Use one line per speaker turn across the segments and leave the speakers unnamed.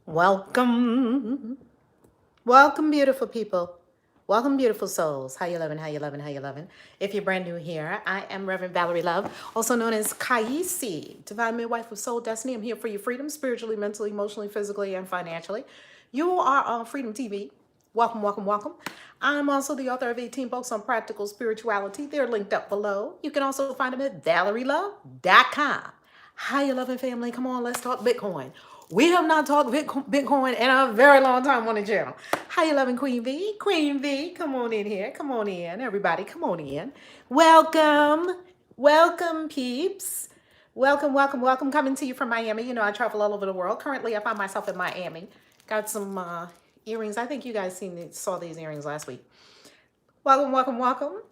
Welcome. Welcome, beautiful people. Welcome, beautiful souls. How you loving? How you loving? How you loving? If you're brand new here, I am Reverend Valerie Love, also known as Kaisi, Divine Midwife of Soul Destiny. I'm here for your freedom, spiritually, mentally, emotionally, physically, and financially. You are on Freedom TV. Welcome, welcome, welcome. I'm also the author of 18 books on practical spirituality. They're linked up below. You can also find them at ValerieLove.com. How you loving, family? Come on, let's talk Bitcoin. We have not talked Bitcoin in a very long time on the channel. How you loving, Queen V? Queen V, come on in here. Come on in, everybody. Come on in. Welcome. Welcome, peeps. Welcome, welcome, welcome. Coming to you from Miami. You know, I travel all over the world. Currently, I find myself in Miami. Got some earrings. I think you guys saw these earrings last week. Welcome, welcome, welcome.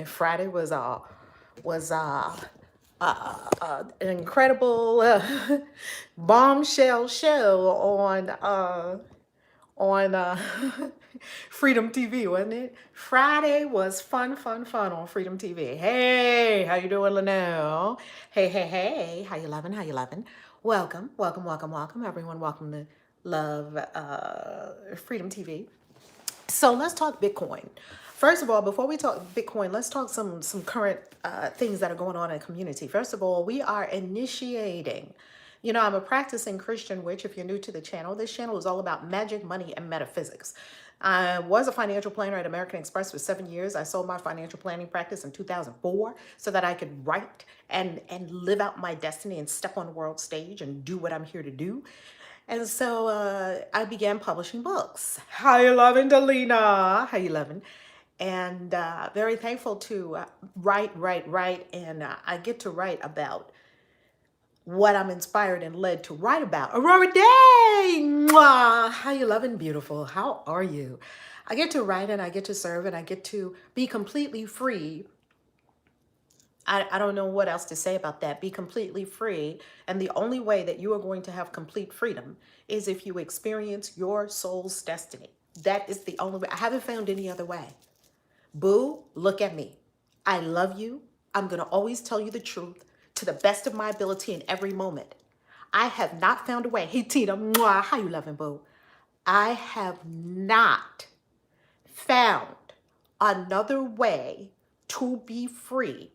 Friday was an incredible bombshell show on Freedom TV, wasn't it? Friday was fun, fun, fun on Freedom TV. Hey, how you doing, Linnell? Hey, hey, hey, how you loving? How you loving? Welcome, welcome, welcome, welcome, everyone. Welcome to Love Freedom TV. So let's talk Bitcoin. First of all, before we talk Bitcoin, let's talk some current things that are going on in the community. First of all, we are initiating. You know, I'm a practicing Christian witch. If you're new to the channel, this channel is all about magic, money, and metaphysics. I was a financial planner at American Express for 7 years. I sold my financial planning practice in 2004 so that I could write and live out my destiny and step on the world stage and do what I'm here to do. And so I began publishing books. How you loving, Delina? How you loving? And very thankful to write. And I get to write about what I'm inspired and led to write about. Aurora Day! Mwah! How you loving, beautiful? How are you? I get to write and I get to serve and I get to be completely free. I don't know what else to say about that. Be completely free. And the only way that you are going to have complete freedom is if you experience your soul's destiny. That is the only way. I haven't found any other way. Boo, look at me. I love you. I'm going to always tell you the truth to the best of my ability in every moment. I have not found a way. Hey, Tina, mwah, how you loving, boo? I have not found another way to be free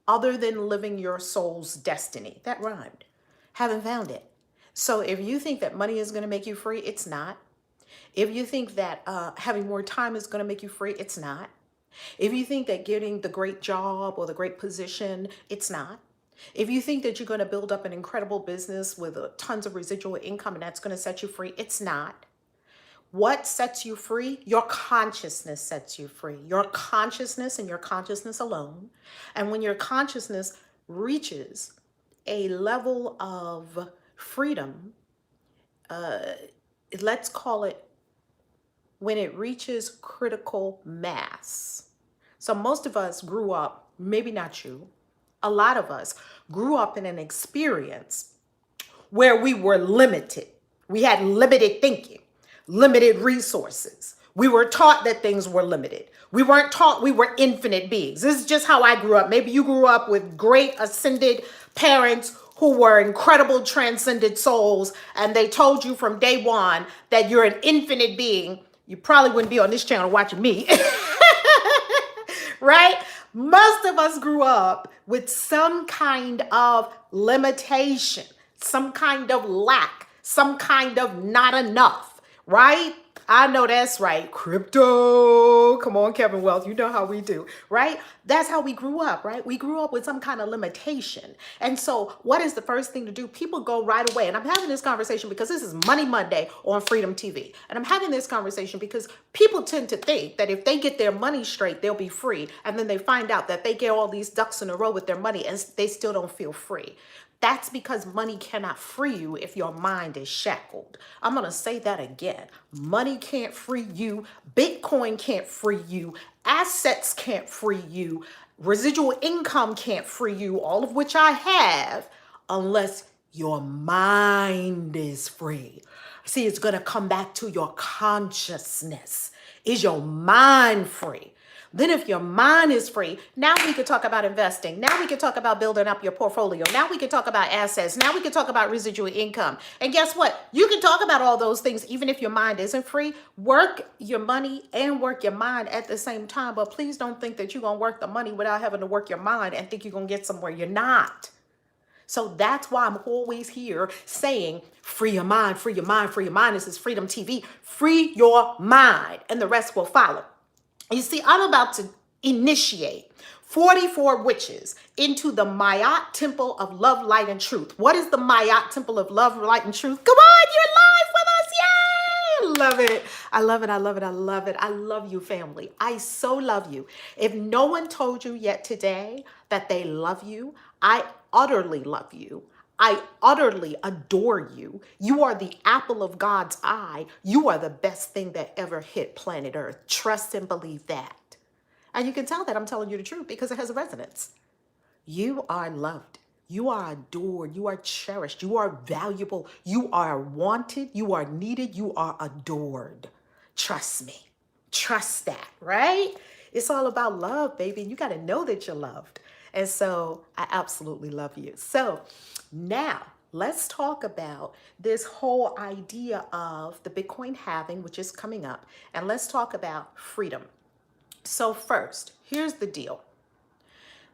other than living your soul's destiny. That rhymed. Haven't found it. So if you think that money is going to make you free, it's not. If you think that having more time is going to make you free, it's not. If you think that getting the great job or the great position, it's not. If you think that you're going to build up an incredible business with tons of residual income and that's going to set you free, it's not. What sets you free? Your consciousness sets you free. Your consciousness and your consciousness alone. And when your consciousness reaches a level of freedom, let's call it when it reaches critical mass. So most of us grew up, maybe not you, a lot of us grew up in an experience where we were limited. We had limited thinking, limited resources. We were taught that things were limited. We weren't taught we were infinite beings. This is just how I grew up. Maybe you grew up with great ascended parents who were incredible transcended souls, and they told you from day one that you're an infinite being. You probably wouldn't be on this channel watching me. Right? Most of us grew up with some kind of limitation, some kind of lack, some kind of not enough, right? I know that's right. Crypto. Come on, Kevin Wealth. You know how we do, right? That's how we grew up, right? We grew up with some kind of limitation. And so what is the first thing to do? People go right away. And I'm having this conversation because this is Money Monday on Freedom TV. And I'm having this conversation because people tend to think that if they get their money straight, they'll be free. And then they find out that they get all these ducks in a row with their money and they still don't feel free. That's because money cannot free you if your mind is shackled. I'm going to say that again. Money can't free you. Bitcoin can't free you. Assets can't free you. Residual income can't free you, all of which I have, unless your mind is free. See, it's going to come back to your consciousness. Is your mind free? Then if your mind is free, now we could talk about investing. Now we could talk about building up your portfolio. Now we could talk about assets. Now we could talk about residual income. And guess what? You can talk about all those things even if your mind isn't free. Work your money and work your mind at the same time. But please don't think that you're going to work the money without having to work your mind and think you're going to get somewhere. You're not. So that's why I'm always here saying, free your mind, free your mind, free your mind. This is Freedom TV. Free your mind and the rest will follow. You see, I'm about to initiate 44 witches into the Mayat Temple of Love, Light, and Truth. What is the Mayat Temple of Love, Light, and Truth? Come on, you're live with us. Yay! I love it. I love it. I love it. I love it. I love you, family. I so love you. If no one told you yet today that they love you, I utterly love you. I utterly adore you. You are the apple of God's eye. You are the best thing that ever hit planet Earth. Trust and believe that. And you can tell that I'm telling you the truth because it has a resonance. You are loved. You are adored. You are cherished. You are valuable. You are wanted. You are needed. You are adored. Trust me. Trust that, right? It's all about love, baby. You got to know that you're loved. And so I absolutely love you. So now let's talk about this whole idea of the Bitcoin halving, which is coming up. And let's talk about freedom. So first, here's the deal.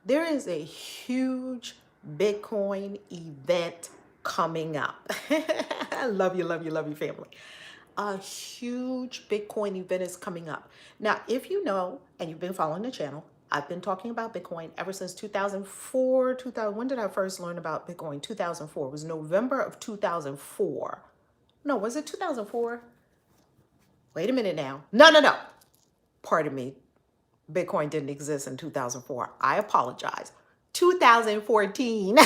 There is a huge Bitcoin event coming up. I love you, love you, love you, family. A huge Bitcoin event is coming up. Now, if you know, and you've been following the channel, I've been talking about Bitcoin ever since 2004. When did I first learn about Bitcoin? 2004. It was November of 2004. No, was it 2004? Wait a minute now. No. Pardon me. Bitcoin didn't exist in 2004. I apologize. 2014. Wow,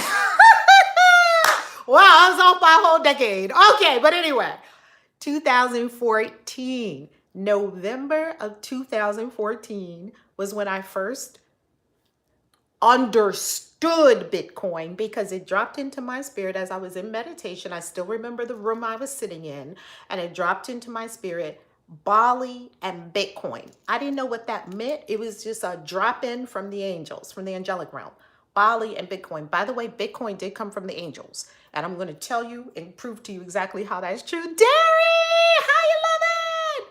I was off by a whole decade. Okay, but anyway, 2014, November of 2014 was when I first understood Bitcoin because it dropped into my spirit as I was in meditation. I still remember the room I was sitting in, and it dropped into my spirit, Bali and Bitcoin. I didn't know what that meant. It was just a drop in from the angels, from the angelic realm. Bali and Bitcoin. By the way, Bitcoin did come from the angels. And I'm going to tell you and prove to you exactly how that's true. Derry, how you love it?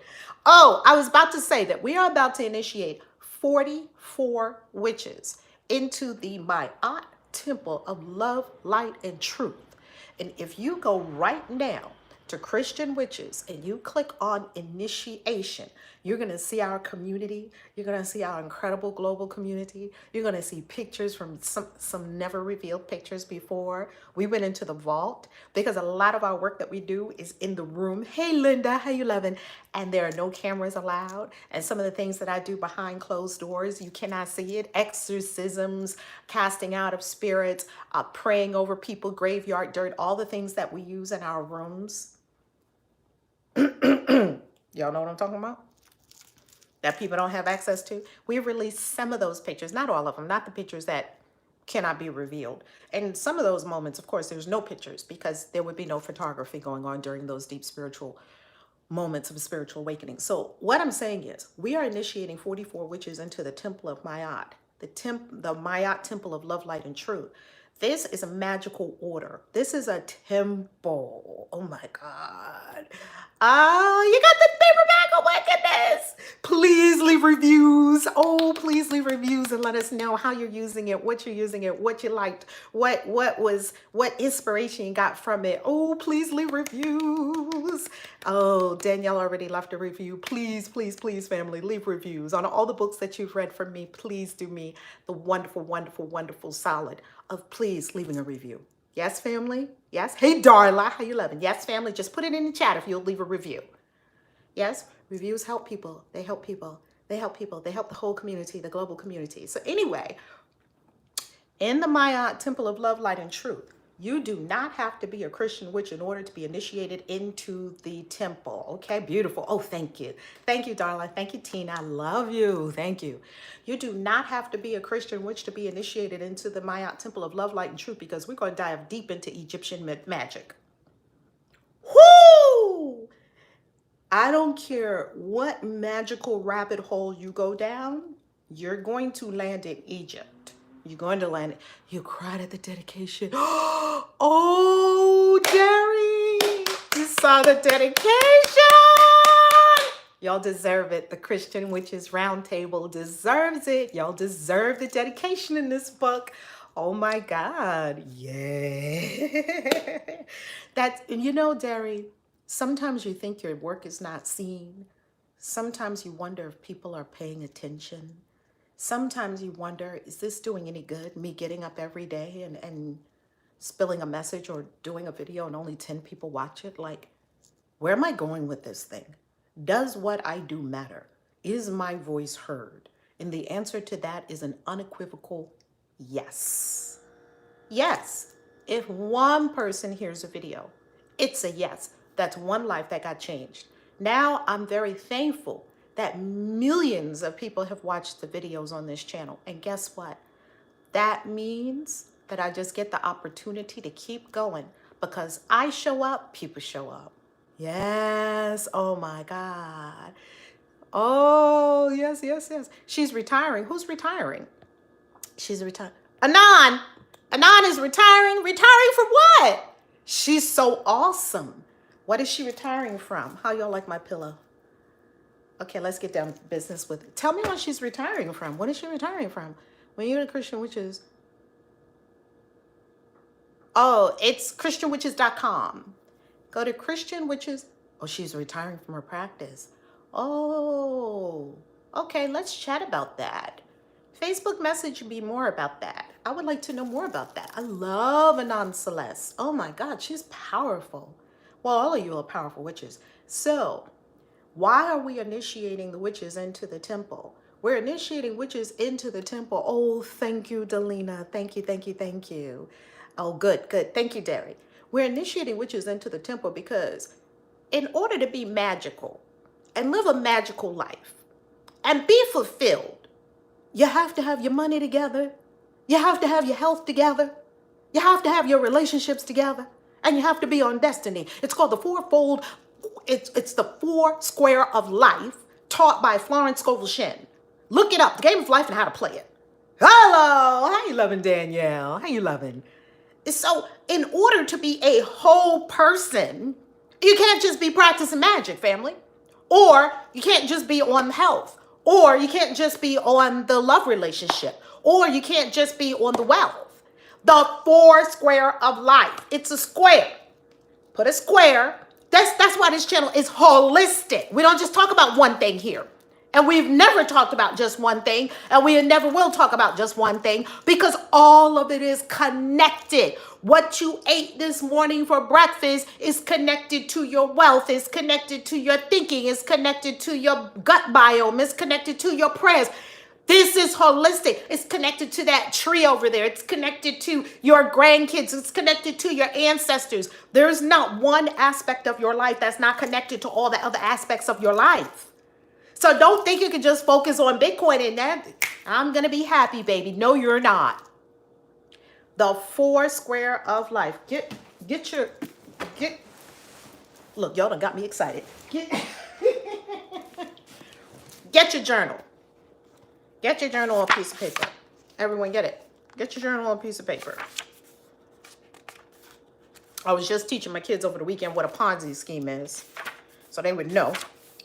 Oh, I was about to say that we are about to initiate 44 witches into the Mayat Temple of Love, Light, and Truth. And if you go right now to Christian Witches and you click on initiation, you're going to see our community. You're going to see our incredible global community. You're going to see pictures from some never revealed pictures before. We went into the vault because a lot of our work that we do is in the room. Hey, Linda, how you loving? And there are no cameras allowed. And some of the things that I do behind closed doors, you cannot see it. Exorcisms, casting out of spirits, praying over people, graveyard dirt, all the things that we use in our rooms. Y'all know what I'm talking about? That people don't have access to. We released some of those pictures, not all of them, not the pictures that cannot be revealed. And some of those moments, of course, there's no pictures because there would be no photography going on during those deep spiritual moments of spiritual awakening. So what I'm saying is we are initiating 44 witches into the Temple of Mayat, the Mayat Temple of Love, Light, and Truth. This is a magical order. This is a temple. Oh my God. Oh, you got the paperback. Oh my goodness. Please leave reviews. Oh, please leave reviews and let us know how you're using it, what you're using it, what you liked, what inspiration you got from it. Oh, please leave reviews. Oh, Danielle already left a review. Please, please, please, family, leave reviews on all the books that you've read from me. Please do me the wonderful, wonderful, wonderful solid of please leaving a review. Yes, family? Yes? Hey, Darla, how you loving? Yes, family? Just put it in the chat if you'll leave a review. Yes? Reviews help people. They help people. They help people. They help the whole community, the global community. So anyway, in the Mayat Temple of Love, Light, and Truth, you do not have to be a Christian witch in order to be initiated into the temple. Okay, beautiful. Oh, thank you. Thank you, darling. Thank you, Tina. I love you. Thank you. You do not have to be a Christian witch to be initiated into the Mayat Temple of Love, Light, and Truth because we're going to dive deep into Egyptian magic. Whoo! I don't care what magical rabbit hole you go down. You're going to land in Egypt. You're going to land. You cried at the dedication. Oh, Jerry, you saw the dedication. Y'all deserve it. The Christian Witches Roundtable deserves it. Y'all deserve the dedication in this book. Oh my God. Yeah. That's, you know, Derry, sometimes you think your work is not seen. Sometimes you wonder if people are paying attention. Sometimes you wonder, is this doing any good? Me getting up every day and spilling a message or doing a video and only 10 people watch it? Like, where am I going with this thing? Does what I do matter? Is my voice heard? And the answer to that is an unequivocal yes. Yes. If one person hears a video, it's a yes. That's one life that got changed. Now I'm very thankful that millions of people have watched the videos on this channel. And guess what? That means that I just get the opportunity to keep going because I show up, people show up. Yes. Oh my God. Oh, yes, yes, yes. She's retiring. Who's retiring? She's retiring. Anon. Anon is retiring. Retiring from what? She's so awesome. What is she retiring from? How y'all like my pillow? Okay, let's get down to business with it. Tell me what she's retiring from. What is she retiring from? When you're a Christian Witches. Oh, it's christianwitches.com. Go to Christian Witches. Oh, she's retiring from her practice. Oh, okay, let's chat about that. Facebook message me more about that. I would like to know more about that. I love Anon Celeste. Oh my God, she's powerful. Well, all of you are powerful witches. So, why are we initiating the witches into the temple? We're initiating witches into the temple. Oh, thank you, Delina. Thank you, thank you, thank you. Oh, good, good. Thank you, Derry. We're initiating witches into the temple because in order to be magical and live a magical life and be fulfilled, you have to have your money together. You have to have your health together. You have to have your relationships together. And you have to be on destiny. It's called the fourfold. It's the four square of life taught by Florence Scovel Shinn. Look it up. The game of life and how to play it. Hello. How you loving, Danielle? How you loving? So in order to be a whole person, you can't just be practicing magic, family. Or you can't just be on health. Or you can't just be on the love relationship. Or you can't just be on the wealth. The four square of life. It's a square. Put a square. That's why this channel is holistic. We don't just talk about one thing here. And we've never talked about just one thing. And we never will talk about just one thing because all of it is connected. What you ate this morning for breakfast is connected to your wealth, is connected to your thinking, is connected to your gut biome, is connected to your prayers. This is holistic. It's connected to that tree over there. It's connected to your grandkids. It's connected to your ancestors. There's not one aspect of your life that's not connected to all the other aspects of your life. So don't think you can just focus on Bitcoin and that. I'm going to be happy, baby. No, you're not. The four square of life. Look, y'all done got me excited. Get your journal. Get your journal on a piece of paper. Everyone get it. Get your journal on a piece of paper. I was just teaching my kids over the weekend what a Ponzi scheme is, so they would know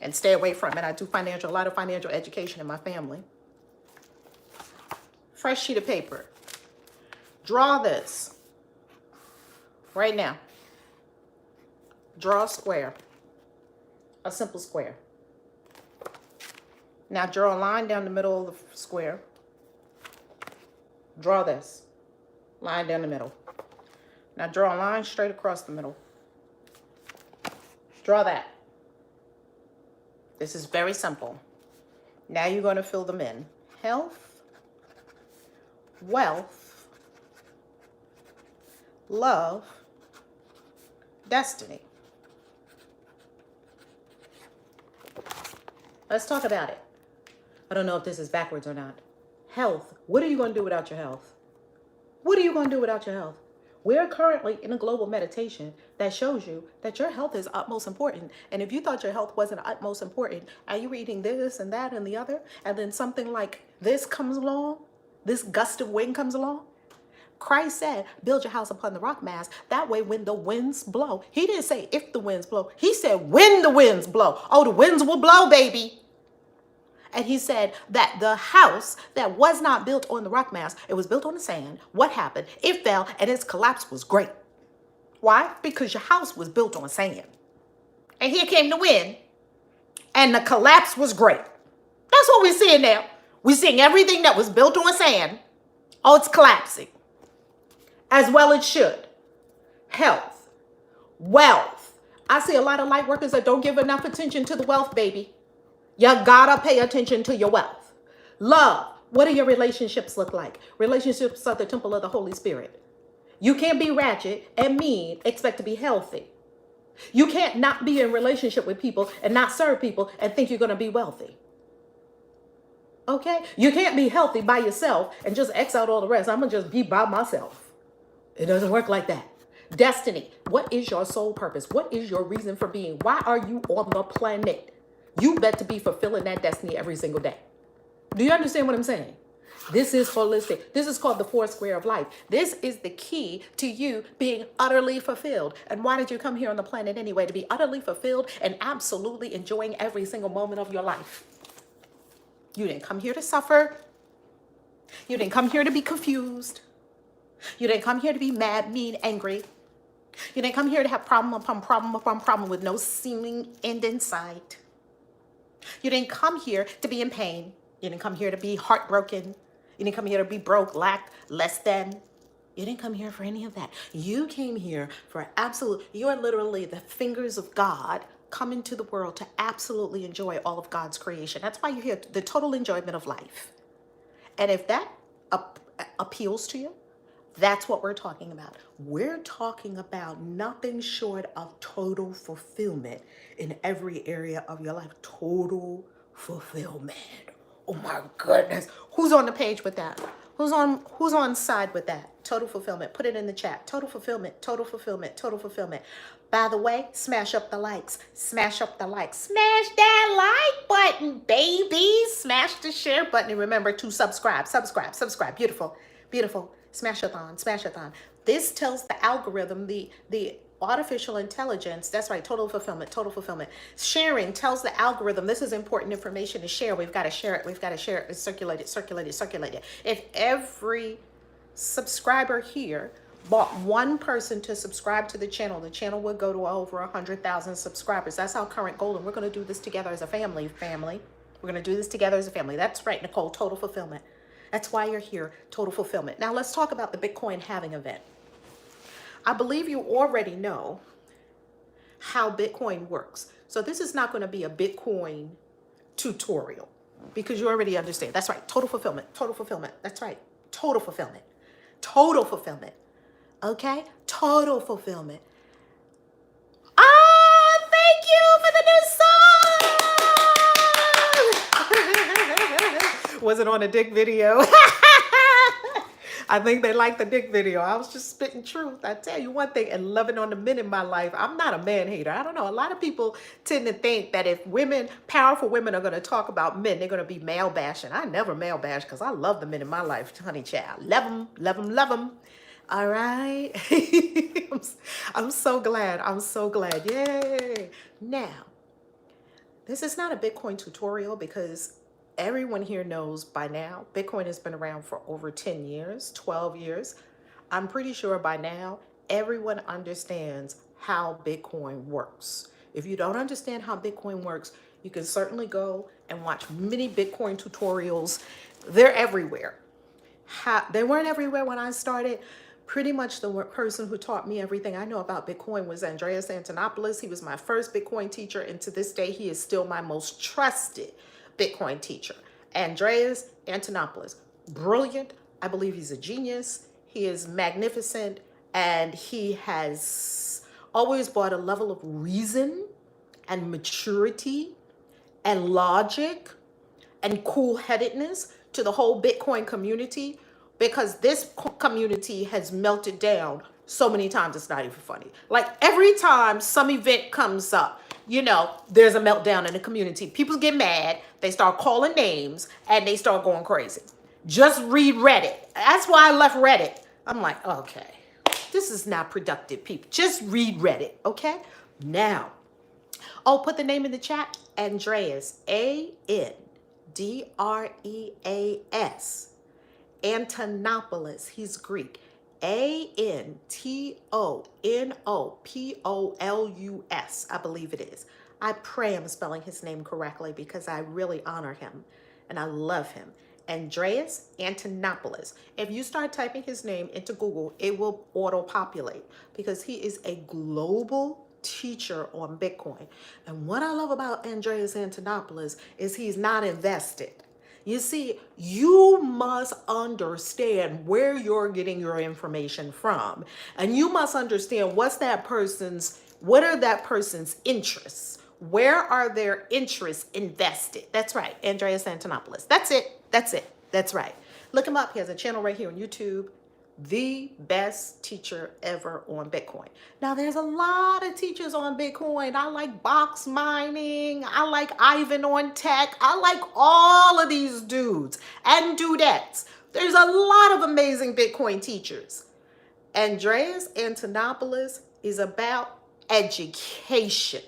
and stay away from it. I do a lot of financial education in my family. Fresh sheet of paper. Draw this right now. Draw a square, a simple square. Now draw a line down the middle of the square. Draw this line down the middle. Now draw a line straight across the middle. Draw that. This is very simple. Now you're going to fill them in. Health, wealth, love, destiny. Let's talk about it. I don't know if this is backwards or not. Health. What are you going to do without your health? What are you going to do without your health? We're currently in a global meditation that shows you that your health is utmost important. And if you thought your health wasn't utmost important, are you reading this and that and the other? And then something like this comes along, this gust of wind comes along. Christ said, build your house upon the rock mass. That way, when the winds blow, he didn't say if the winds blow. He said when the winds blow. Oh, the winds will blow, baby. And he said that the house that was not built on the rock mass, it was built on the sand. What happened? It fell and its collapse was great. Why? Because your house was built on sand. And here came the wind and the collapse was great. That's what we're seeing now. We're seeing everything that was built on sand. Oh, it's collapsing. As well it should. Health, wealth. I see a lot of light workers that don't give enough attention to the wealth, baby. You gotta pay attention to your wealth. Love. What do your relationships look like? Relationships are the temple of the Holy Spirit. You can't be ratchet and mean, expect to be healthy. You can't not be in relationship with people and not serve people and think you're gonna be wealthy. Okay? You can't be healthy by yourself and just X out all the rest. I'm gonna just be by myself. It doesn't work like that. Destiny. What is your soul purpose? What is your reason for being? Why are you on the planet? You bet to be fulfilling that destiny every single day. Do you understand what I'm saying? This is holistic. This is called the four square of life. This is the key to you being utterly fulfilled. And why did you come here on the planet anyway? To be utterly fulfilled and absolutely enjoying every single moment of your life. You didn't come here to suffer. You didn't come here to be confused. You didn't come here to be mad, mean, angry. You didn't come here to have problem upon problem upon problem with no seeming end in sight. You didn't come here to be in pain. You didn't come here to be heartbroken. You didn't come here to be broke, lack, less than. You didn't come here for any of that. You came here for absolute, you are literally the fingers of God coming to the world to absolutely enjoy all of God's creation. That's why you're here, the total enjoyment of life. And if that appeals to you, that's what we're talking about. We're talking about nothing short of total fulfillment in every area of your life. Total fulfillment. Oh my goodness. Who's on the page with that? Who's on side with that? Total fulfillment. Put it in the chat. Total fulfillment. Total fulfillment. Total fulfillment. By the way, smash up the likes. Smash up the likes. Smash that like button, baby. Smash the share button. And remember to subscribe. Subscribe. Subscribe. Beautiful. Beautiful. Smash-a-thon, smash-a-thon. This tells the algorithm, the artificial intelligence, that's right, total fulfillment, total fulfillment. Sharing tells the algorithm, this is important information to share. We've got to share it. We've got to share it. Circulate it, circulate it, circulate it. If every subscriber here bought one person to subscribe to the channel would go to over 100,000 subscribers. That's our current goal, and we're going to do this together as a family. We're going to do this together as a family. That's right, Nicole, total fulfillment. That's why you're here, total fulfillment. Now let's talk about the Bitcoin halving event. I believe you already know how Bitcoin works. So this is not going to be a Bitcoin tutorial because you already understand. That's right, total fulfillment, total fulfillment. That's right, total fulfillment, total fulfillment. Okay, total fulfillment. Ah, thank you for the new song. Was it on a dick video? I think they like the dick video. I was just spitting truth. I tell you one thing, and loving on the men in my life. I'm not a man hater. I don't know. A lot of people tend to think that if women, powerful women, are going to talk about men, they're going to be male bashing. I never male bash because I love the men in my life, honey child. Love them, love them, love them. All right. I'm so glad. I'm so glad. Yay. Now, this is not a Bitcoin tutorial because everyone here knows by now, Bitcoin has been around for over 10 years, 12 years. I'm pretty sure by now, everyone understands how Bitcoin works. If you don't understand how Bitcoin works, you can certainly go and watch many Bitcoin tutorials. They're everywhere. They weren't everywhere when I started. Pretty much the person who taught me everything I know about Bitcoin was Andreas Antonopoulos. He was my first Bitcoin teacher, and to this day, he is still my most trusted Bitcoin teacher. Andreas Antonopoulos, brilliant. I believe he's a genius. He is magnificent, and he has always brought a level of reason and maturity and logic and cool-headedness to the whole Bitcoin community, because this community has melted down so many times it's not even funny. Like every time some event comes up, there's a meltdown in the community. People get mad, they start calling names, and they start going crazy. Just read Reddit. That's why I left Reddit. I'm like, okay, this is not productive, people. Just read Reddit, okay? Now, put the name in the chat. Andreas, Andreas. Antonopoulos, he's Greek. Antonopoulos, I believe it is. I pray I'm spelling his name correctly because I really honor him and I love him. Andreas Antonopoulos. If you start typing his name into Google, it will auto-populate because he is a global teacher on Bitcoin. And what I love about Andreas Antonopoulos is he's not invested. You see, you must understand where you're getting your information from. And you must understand what are that person's interests? Where are their interests invested? That's right, Andreas Antonopoulos. That's it. That's right. Look him up. He has a channel right here on YouTube. The best teacher ever on Bitcoin. Now, there's a lot of teachers on Bitcoin. I like Box Mining. I like Ivan on Tech. I like all of these dudes and dudettes. There's a lot of amazing Bitcoin teachers. Andreas Antonopoulos is about education.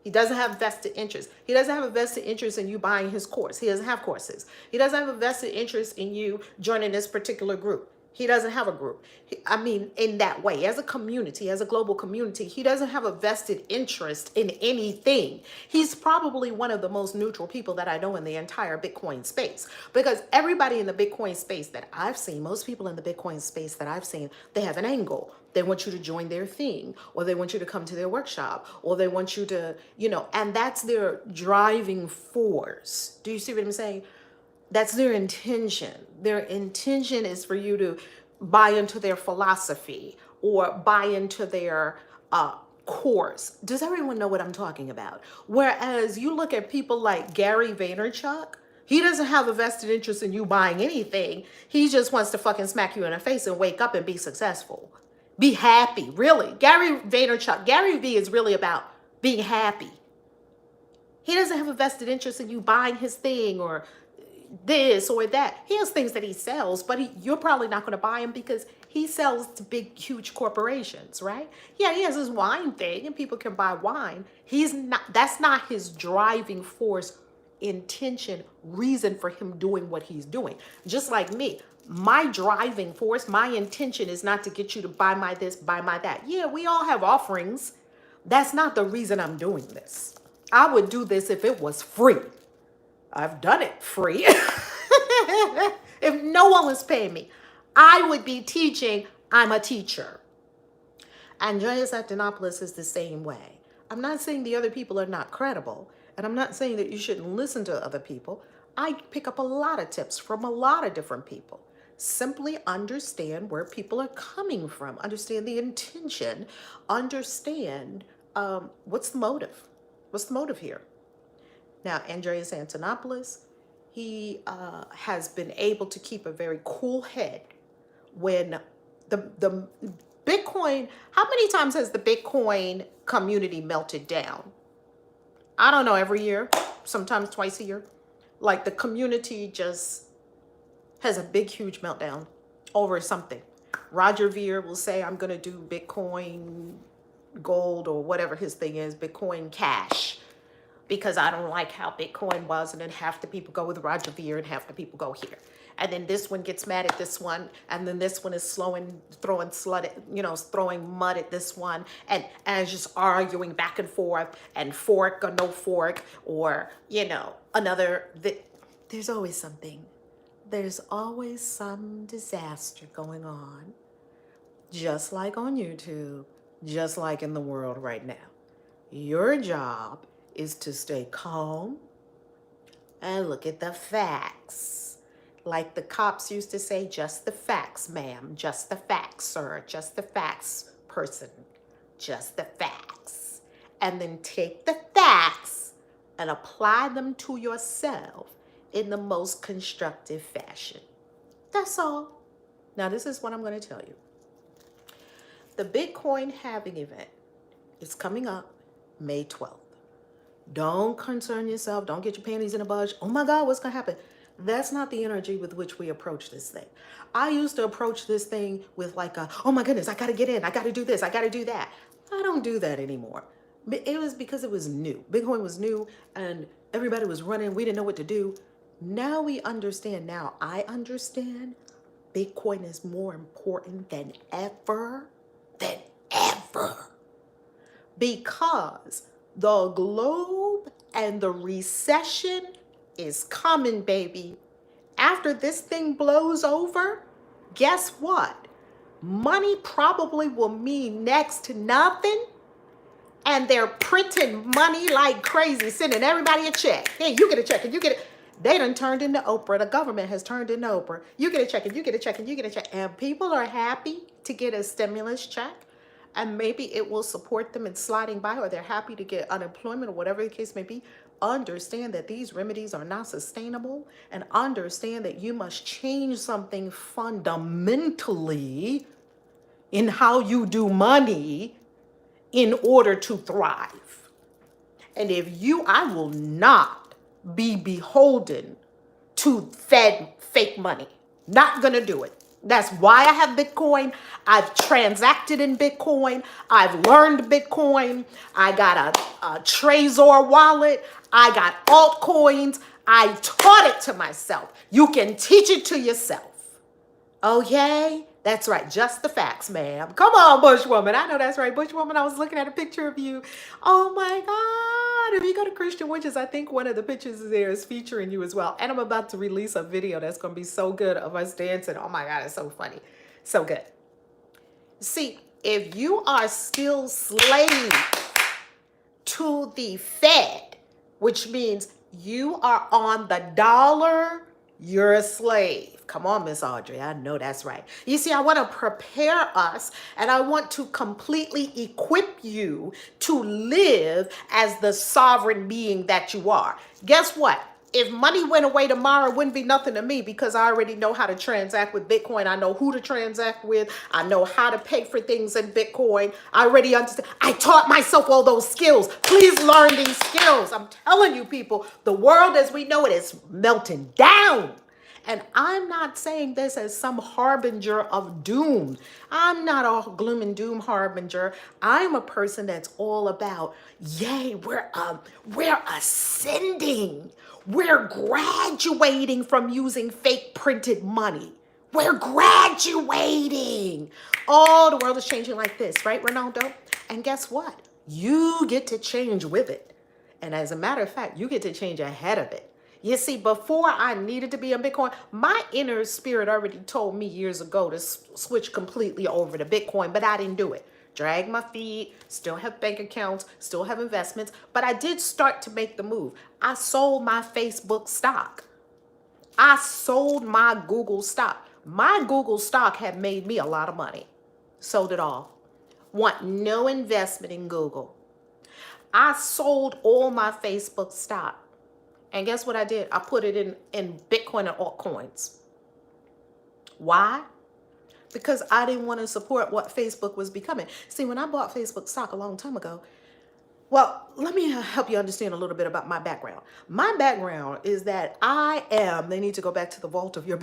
He doesn't have vested interest. He doesn't have a vested interest in you buying his course. He doesn't have courses. He doesn't have a vested interest in you joining this particular group. He doesn't have a group. In that way, as a community, as a global community, he doesn't have a vested interest in anything. He's probably one of the most neutral people that I know in the entire Bitcoin space, because everybody in the Bitcoin space that I've seen, most people in the Bitcoin space that I've seen, they have an angle. They want you to join their thing, or they want you to come to their workshop, or they want you to, and that's their driving force. Do you see what I'm saying? That's their intention. Their intention is for you to buy into their philosophy or buy into their course. Does everyone know what I'm talking about? Whereas you look at people like Gary Vaynerchuk, he doesn't have a vested interest in you buying anything. He just wants to fucking smack you in the face and wake up and be successful. Be happy, really. Gary Vaynerchuk, Gary V is really about being happy. He doesn't have a vested interest in you buying his thing or this or that. He has things that he sells, but you're probably not going to buy him because he sells to big, huge corporations, right? Yeah, he has his wine thing and people can buy wine. That's not his driving force, intention, reason for him doing what he's doing. Just like me, my driving force, my intention is not to get you to buy my this, buy my that. Yeah, we all have offerings. That's not the reason I'm doing this. I would do this if it was free. I've done it free. If no one was paying me, I would be teaching. I'm a teacher. Andreas Antonopoulos is the same way. I'm not saying the other people are not credible, and I'm not saying that you shouldn't listen to other people. I pick up a lot of tips from a lot of different people. Simply understand where people are coming from, understand the intention, understand what's the motive. What's the motive here? Now, Andreas Antonopoulos, he has been able to keep a very cool head when the Bitcoin, how many times has the Bitcoin community melted down? I don't know, every year, sometimes twice a year. Like the community just has a big, huge meltdown over something. Roger Ver will say, I'm going to do Bitcoin gold or whatever his thing is, Bitcoin Cash, because I don't like how Bitcoin was, and then half the people go with Roger Ver and half the people go here. And then this one gets mad at this one, and then this one is throwing mud at this one, and just arguing back and forth, and fork or no fork, or, there's always something. There's always some disaster going on, just like on YouTube, just like in the world right now. Your job is to stay calm and look at the facts. Like the cops used to say, just the facts, ma'am, just the facts, sir, just the facts, person, just the facts. And then take the facts and apply them to yourself in the most constructive fashion. That's all. Now, this is what I'm going to tell you. The Bitcoin halving event is coming up May 12th. Don't concern yourself. Don't get your panties in a bunch. Oh my God, what's going to happen? That's not the energy with which we approach this thing. I used to approach this thing with like oh my goodness, I got to get in. I got to do this. I got to do that. I don't do that anymore. It was because it was new. Bitcoin was new and everybody was running. We didn't know what to do. Now we understand. Now I understand Bitcoin is more important than ever, because the globe and the recession is coming, baby. After this thing blows over, guess what? Money probably will mean next to nothing. And they're printing money like crazy, sending everybody a check. Hey, you get a check and you get it. They done turned into Oprah. The government has turned into Oprah. You get a check and you get a check and you get a check. And people are happy to get a stimulus check. And maybe it will support them in sliding by, or they're happy to get unemployment, or whatever the case may be. Understand that these remedies are not sustainable, and understand that you must change something fundamentally in how you do money in order to thrive. And I will not be beholden to Fed fake money. Not gonna do it. That's why I have Bitcoin. I've transacted in Bitcoin. I've learned Bitcoin. I got a Trezor wallet. I got altcoins. I taught it to myself. You can teach it to yourself. Okay? That's right. Just the facts, ma'am. Come on, Bushwoman. I know that's right. Bushwoman, I was looking at a picture of you. Oh my God. If you go to Christian Witches, I think one of the pictures there is featuring you as well. And I'm about to release a video that's going to be so good of us dancing. Oh my God, it's so funny. So good. See, if you are still slave to the Fed, which means you are on the dollar, you're a slave. Come on, Miss Audrey. I know that's right. You see, I want to prepare us, and I want to completely equip you to live as the sovereign being that you are. Guess what? If money went away tomorrow, it wouldn't be nothing to me, because I already know how to transact with Bitcoin. I know who to transact with. I know how to pay for things in Bitcoin. I already understand. I taught myself all those skills. Please learn these skills. I'm telling you, people, the world as we know it is melting down. And I'm not saying this as some harbinger of doom. I'm not a gloom and doom harbinger. I'm a person that's all about, yay, we're ascending. We're graduating from using fake printed money. We're graduating. Oh, the world is changing like this, right, Ronaldo? And guess what? You get to change with it. And as a matter of fact, you get to change ahead of it. You see, before I needed to be on Bitcoin, my inner spirit already told me years ago to switch completely over to Bitcoin, but I didn't do it. Drag my feet, still have bank accounts, still have investments, but I did start to make the move. I sold my Facebook stock. I sold my Google stock. My Google stock had made me a lot of money. Sold it all. Want no investment in Google. I sold all my Facebook stock. And guess what I did? I put it in Bitcoin and altcoins. Why? Because I didn't want to support what Facebook was becoming. See, when I bought Facebook stock a long time ago, well, let me help you understand a little bit about my background. My background is that they need to go back to the vault of your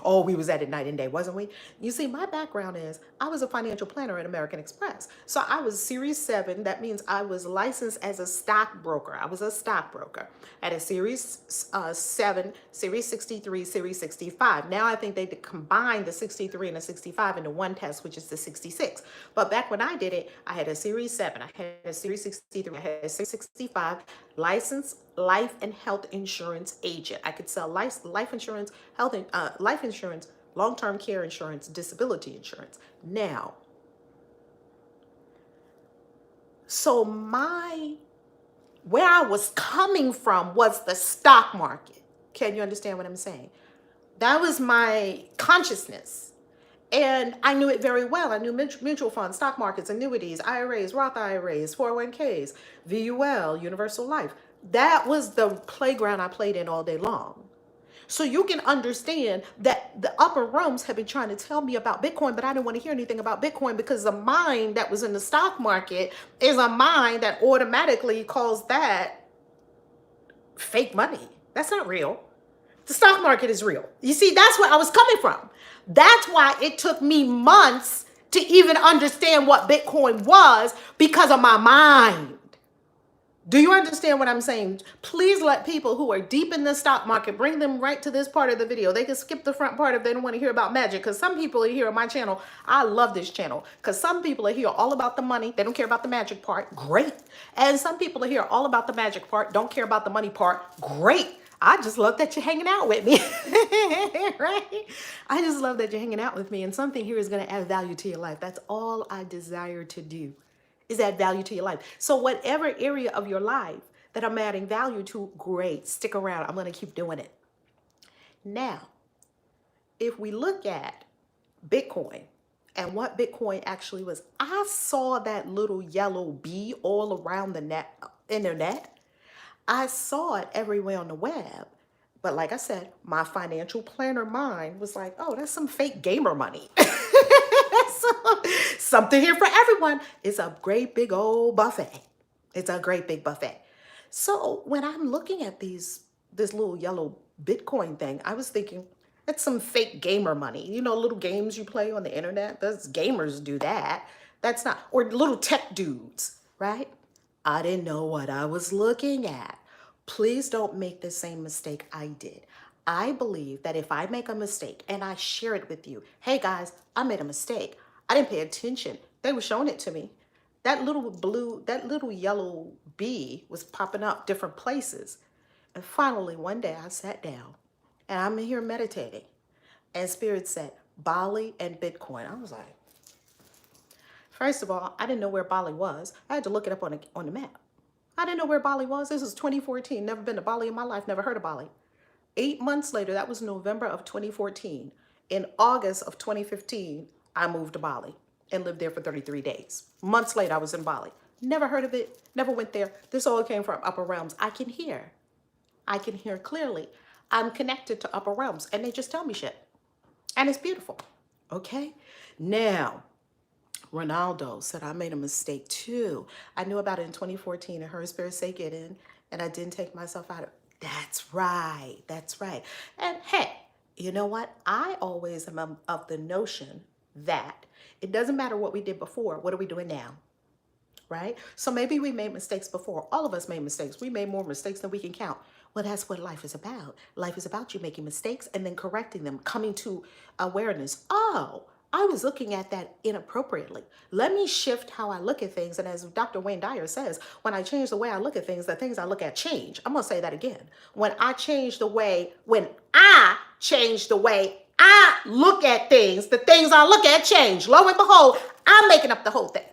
Oh, we was at it night and day, wasn't we? You see, my background is I was a financial planner at American Express. So I was Series 7. That means I was licensed as a stockbroker. I was a stockbroker at a Series 7, Series 63, Series 65. Now I think they combined the 63 and the 65 into one test, which is the 66. But back when I did it, I had a Series 7, I had a Series 63, I had a Series 65, licensed life and health insurance agent. I could sell life insurance, life insurance, long-term care insurance, disability insurance. Now, so where I was coming from was the stock market. Can you understand what I'm saying? That was my consciousness. And I knew it very well. I knew mutual funds, stock markets, annuities, IRAs, Roth IRAs, 401ks, VUL, universal life. That was the playground I played in all day long. So you can understand that the upper realms have been trying to tell me about Bitcoin, but I didn't want to hear anything about Bitcoin because the mind that was in the stock market is a mind that automatically calls that fake money. That's not real. The stock market is real. You see, that's where I was coming from. That's why it took me months to even understand what Bitcoin was, because of my mind. Do you understand what I'm saying? Please let people who are deep in the stock market, bring them right to this part of the video. They can skip the front part if they don't want to hear about magic, because some people are here on my channel. I love this channel because some people are here all about the money. They don't care about the magic part. Great. And some people are here all about the magic part, don't care about the money part. Great. I just love that you're hanging out with me, right? I just love that you're hanging out with me, and something here is going to add value to your life. That's all I desire to do, is add value to your life. So whatever area of your life that I'm adding value to, great, stick around. I'm going to keep doing it. Now, if we look at Bitcoin and what Bitcoin actually was, I saw that little yellow bee all around the internet. I saw it everywhere on the web. But like I said, my financial planner mind was like, oh, that's some fake gamer money. Something here for everyone. It's a great big old buffet. It's a great big buffet. So when I'm looking at this little yellow Bitcoin thing, I was thinking, it's some fake gamer money. You know, little games you play on the internet. Those gamers do that. That's not, or little tech dudes, right? I didn't know what I was looking at. Please don't make the same mistake I did. I believe that if I make a mistake and I share it with you, hey guys, I made a mistake. I didn't pay attention. They were showing it to me. That little yellow bee was popping up different places. And finally, one day I sat down and I'm here meditating. And Spirit said, Bali and Bitcoin. I was like, first of all, I didn't know where Bali was. I had to look it up on the map. I didn't know where Bali was. This was 2014. Never been to Bali in my life. Never heard of Bali. 8 months later, that was November of 2014. In August of 2015, I moved to Bali and lived there for 33 days. Months later, I was in Bali. Never heard of it. Never went there. This all came from upper realms. I can hear. I can hear clearly. I'm connected to upper realms, and they just tell me shit. And it's beautiful. Okay? Now, Ronaldo said I made a mistake too. I knew about it in 2014 and heard Spirit say get in, and I didn't take myself out of it. That's right. That's right. And hey, you know what? I always am of the notion that it doesn't matter what we did before. What are we doing now? Right? So maybe we made mistakes before. All of us made mistakes. We made more mistakes than we can count. Well, that's what life is about. Life is about you making mistakes and then correcting them, coming to awareness. Oh, I was looking at that inappropriately. Let me shift how I look at things. And as Dr. Wayne Dyer says, when I change the way I look at things, the things I look at change. I'm going to say that again. When I change the way I look at things, the things I look at change. Lo and behold, I'm making up the whole thing.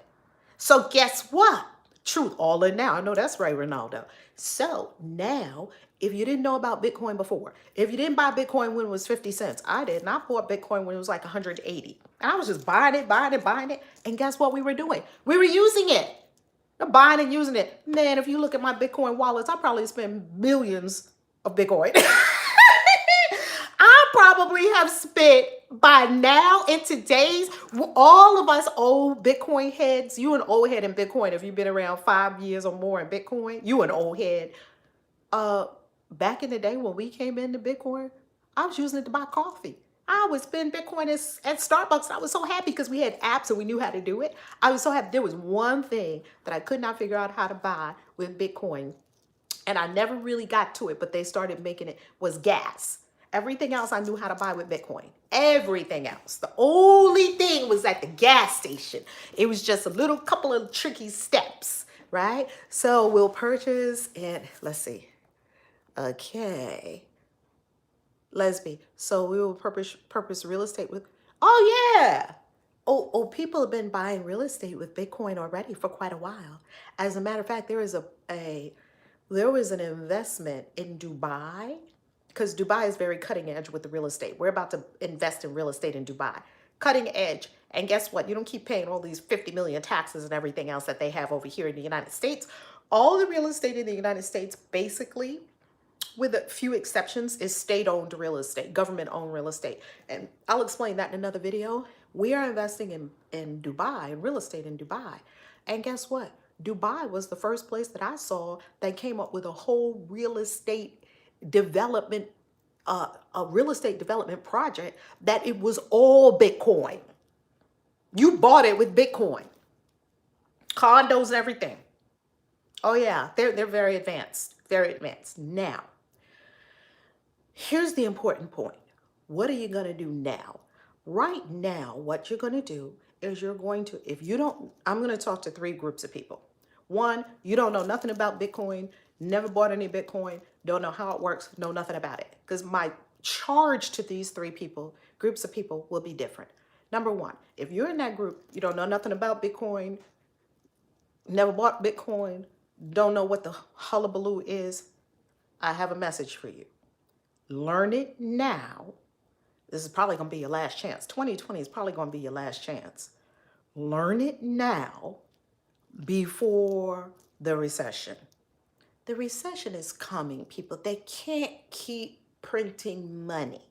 So guess what? Truth all in now. I know that's right, Ronaldo. So now, if you didn't know about Bitcoin before, if you didn't buy Bitcoin when it was 50 cents, I did not bought Bitcoin when it was like 180. And I was just buying it. And guess what we were doing? We were using it. Buying and using it. Man, if you look at my Bitcoin wallets, I probably spent millions of Bitcoin. I probably have spent by now in today's, all of us old Bitcoin heads, you an old head in Bitcoin. If you've been around 5 years or more in Bitcoin, you an old head. Back in the day when we came into Bitcoin, I was using it to buy coffee. I would spend Bitcoin at Starbucks. I was so happy because we had apps and we knew how to do it. I was so happy. There was one thing that I could not figure out how to buy with Bitcoin, and I never really got to it, but they started making it, was gas. Everything else I knew how to buy with Bitcoin. Everything else. The only thing was at the gas station. It was just a couple of tricky steps, right? So we'll purchase and let's see. Okay. Lesbi. So we will purpose real estate with, oh yeah. Oh, people have been buying real estate with Bitcoin already for quite a while. As a matter of fact, there was an investment in Dubai, because Dubai is very cutting edge with the real estate. We're about to invest in real estate in Dubai. Cutting edge. And guess what? You don't keep paying all these 50 million taxes and everything else that they have over here in the United States. All the real estate in the United States basically with a few exceptions, is state-owned real estate, government-owned real estate. And I'll explain that in another video. We are investing in Dubai, in real estate in Dubai. And guess what? Dubai was the first place that I saw that came up with a whole real estate development, a real estate development project that it was all Bitcoin. You bought it with Bitcoin, condos and everything. Oh yeah, they're very advanced, very advanced. Now, here's the important point. What are you going to do now? Right now, what you're going to do is you're going to, if you don't, I'm going to talk to three groups of people. One, you don't know nothing about Bitcoin, never bought any Bitcoin, don't know how it works, know nothing about it. Because my charge to these three people, groups of people, will be different. Number one, if you're in that group, you don't know nothing about Bitcoin, never bought Bitcoin, don't know what the hullabaloo is, I have a message for you. Learn it now. This is probably going to be your last chance. 2020 is probably going to be your last chance. Learn it now before the recession. The recession is coming, people. They can't keep printing money.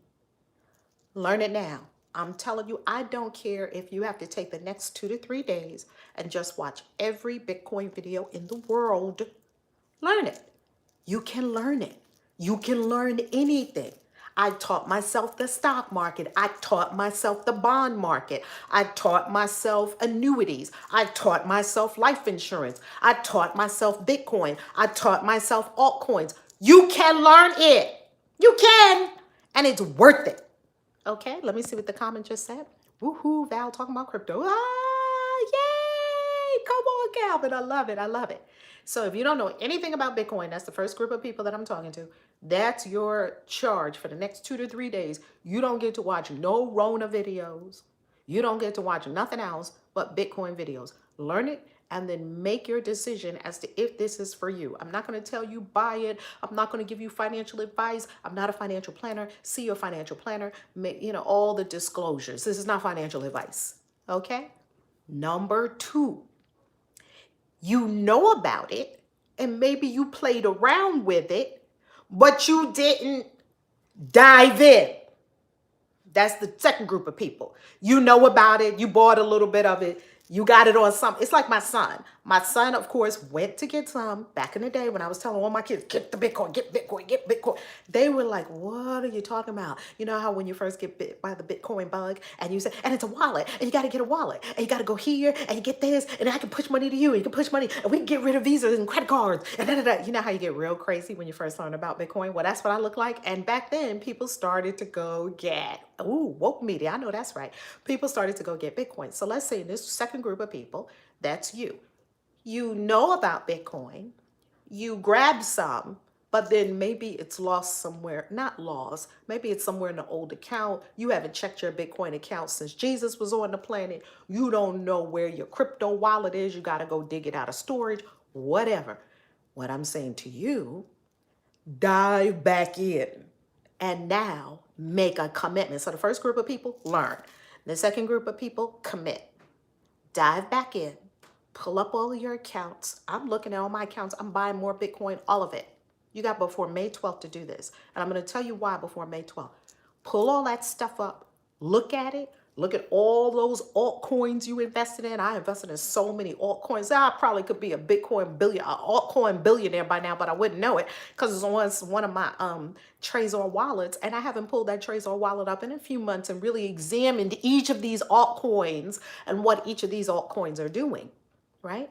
Learn it now. I'm telling you, I don't care if you have to take the next 2 to 3 days and just watch every Bitcoin video in the world. Learn it. You can learn it. You can learn anything. I taught myself the stock market. I taught myself the bond market. I taught myself annuities. I taught myself life insurance. I taught myself Bitcoin. I taught myself altcoins. You can learn it. You can. And it's worth it. Okay, let me see what the comment just said. Woohoo, Val talking about crypto. Ah, yay! Come on, Calvin. I love it. I love it. So if you don't know anything about Bitcoin, that's the first group of people that I'm talking to. That's your charge for the next 2 to 3 days. You don't get to watch no Rona videos. You don't get to watch nothing else but Bitcoin videos. Learn it and then make your decision as to if this is for you. I'm not going to tell you buy it. I'm not going to give you financial advice. I'm not a financial planner. See your financial planner. Make, all the disclosures. This is not financial advice. Okay? Number two, you know about it and maybe you played around with it, but you didn't dive in. That's the second group of people. You know about it. You bought a little bit of it. You got it on some. It's like my son. My son, of course, went to get some back in the day when I was telling all my kids, get the Bitcoin, get Bitcoin, get Bitcoin. They were like, what are you talking about? You know how when you first get bit by the Bitcoin bug and you say, and it's a wallet and you got to get a wallet and you got to go here and you get this and I can push money to you and you can push money and we can get rid of visas and credit cards and da-da-da. You know how you get real crazy when you first learn about Bitcoin? Well, that's what I look like. And back then people started to go get, woke media. I know that's right. People started to go get Bitcoin. So let's say in this second group of people, that's you. You know about Bitcoin, you grabbed some, but then maybe it's lost somewhere, not lost, maybe it's somewhere in an old account. You haven't checked your Bitcoin account since Jesus was on the planet. You don't know where your crypto wallet is. You got to go dig it out of storage, whatever. What I'm saying to you, dive back in and now make a commitment. So the first group of people, learn. The second group of people, commit. Dive back in. Pull up all of your accounts. I'm looking at all my accounts. I'm buying more Bitcoin, all of it. You got before May 12th to do this. And I'm going to tell you why before May 12th. Pull all that stuff up. Look at it. Look at all those altcoins you invested in. I invested in so many altcoins. I probably could be a Bitcoin altcoin billionaire by now, but I wouldn't know it because it was one of my Trezor wallets. And I haven't pulled that Trezor wallet up in a few months and really examined each of these altcoins and what each of these altcoins are doing, right?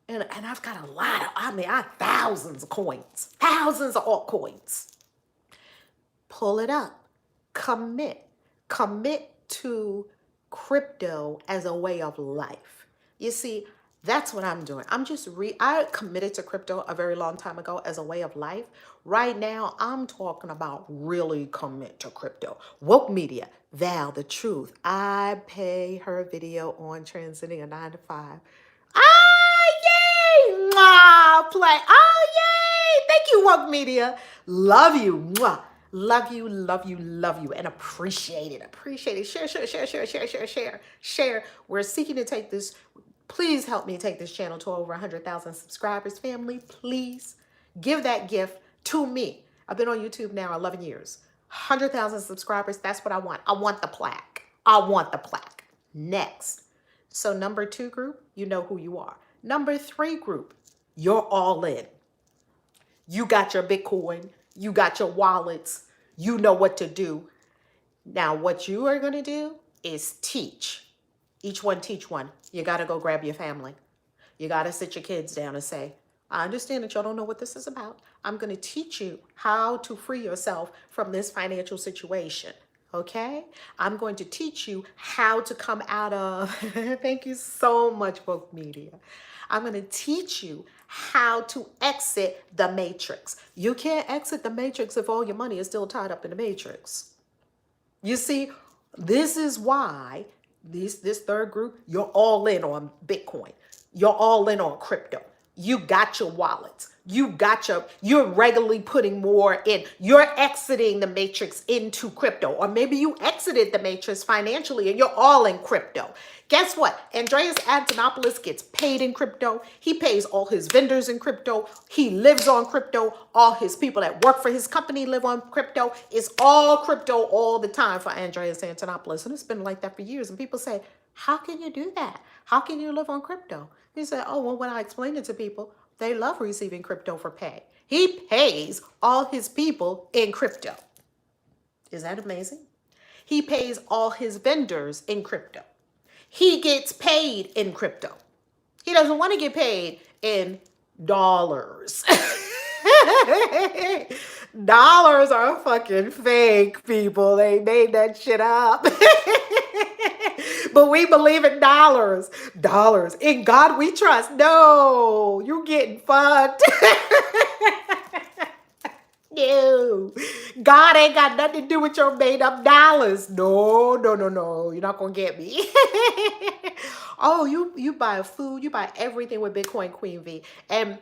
And I've got a lot of, I have thousands of coins, thousands of altcoins. Pull it up. Commit to crypto as a way of life. You see, that's what I'm doing. I committed to crypto a very long time ago as a way of life. Right now, I'm talking about really commit to crypto. Woke media, Val, the truth. I pay her video on transcending a 9 to 5. Yay! Mwah! Play. Oh, yay! Thank you, woke media. Love you. Mwah. Love you, love you, love you, and appreciate it. Appreciate it. Share. We're seeking to take this. Please help me take this channel to over 100,000 subscribers. Family, please give that gift to me. I've been on YouTube now 11 years. 100,000 subscribers. That's what I want. I want the plaque. I want the plaque. Next. So number 2 group, you know who you are. Number 3 group, you're all in. You got your Bitcoin. You got your wallets. You know what to do. Now, what you are going to do is teach. Each one teach one. You got to go grab your family. You got to sit your kids down and say, I understand that y'all don't know what this is about. I'm going to teach you how to free yourself from this financial situation. Okay? I'm going to teach you how to come out of, thank you so much, woke media. I'm going to teach you how to exit the matrix. You can't exit the matrix if all your money is still tied up in the matrix. You see, this is why this third group, you're all in on Bitcoin. You're all in on crypto. You got your wallets. You're regularly putting more in. You're exiting the matrix into crypto. Or maybe you exited the matrix financially and you're all in crypto. Guess what? Andreas Antonopoulos gets paid in crypto. He pays all his vendors in crypto. He lives on crypto. All his people that work for his company live on crypto. It's all crypto all the time for Andreas Antonopoulos. And it's been like that for years. And people say, how can you do that? How can you live on crypto? He said, oh, well, when I explain it to people, they love receiving crypto for pay. He pays all his people in crypto. Is that amazing? He pays all his vendors in crypto. He gets paid in crypto. He doesn't want to get paid in dollars. Dollars are fucking fake, people. They made that shit up. But we believe in dollars. Dollars. In God we trust. No, you're getting fucked. No. God ain't got nothing to do with your made up dollars. No, no, no, no. You're not going to get me. Oh, you buy food. You buy everything with Bitcoin Queen V. And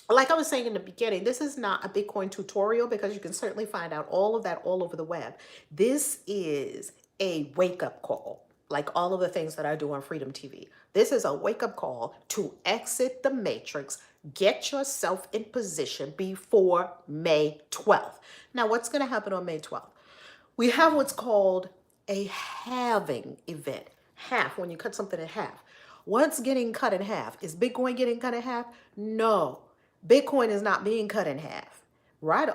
like I was saying in the beginning, this is not a Bitcoin tutorial because you can certainly find out all of that all over the web. This is a wake-up call, like all of the things that I do on Freedom TV. This is a wake-up call to exit the matrix, get yourself in position before May 12th. Now, what's going to happen on May 12th? We have what's called a halving event. Half, when you cut something in half. What's getting cut in half? Is Bitcoin getting cut in half? No. Bitcoin is not being cut in half, right?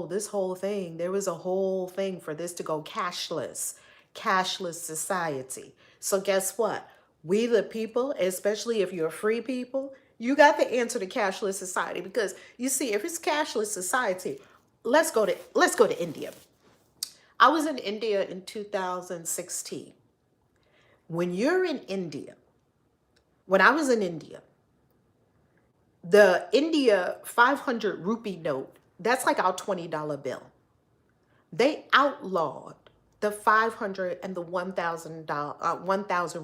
This whole thing, there was a whole thing for this to go cashless society. So guess what? We the people, especially if you're free people, you got the answer to cashless society because you see, if it's cashless society, let's go to India. I was in India in 2016. When I was in India, the India 500 rupee note, that's like our $20 bill. They outlawed the 500 and the 1,000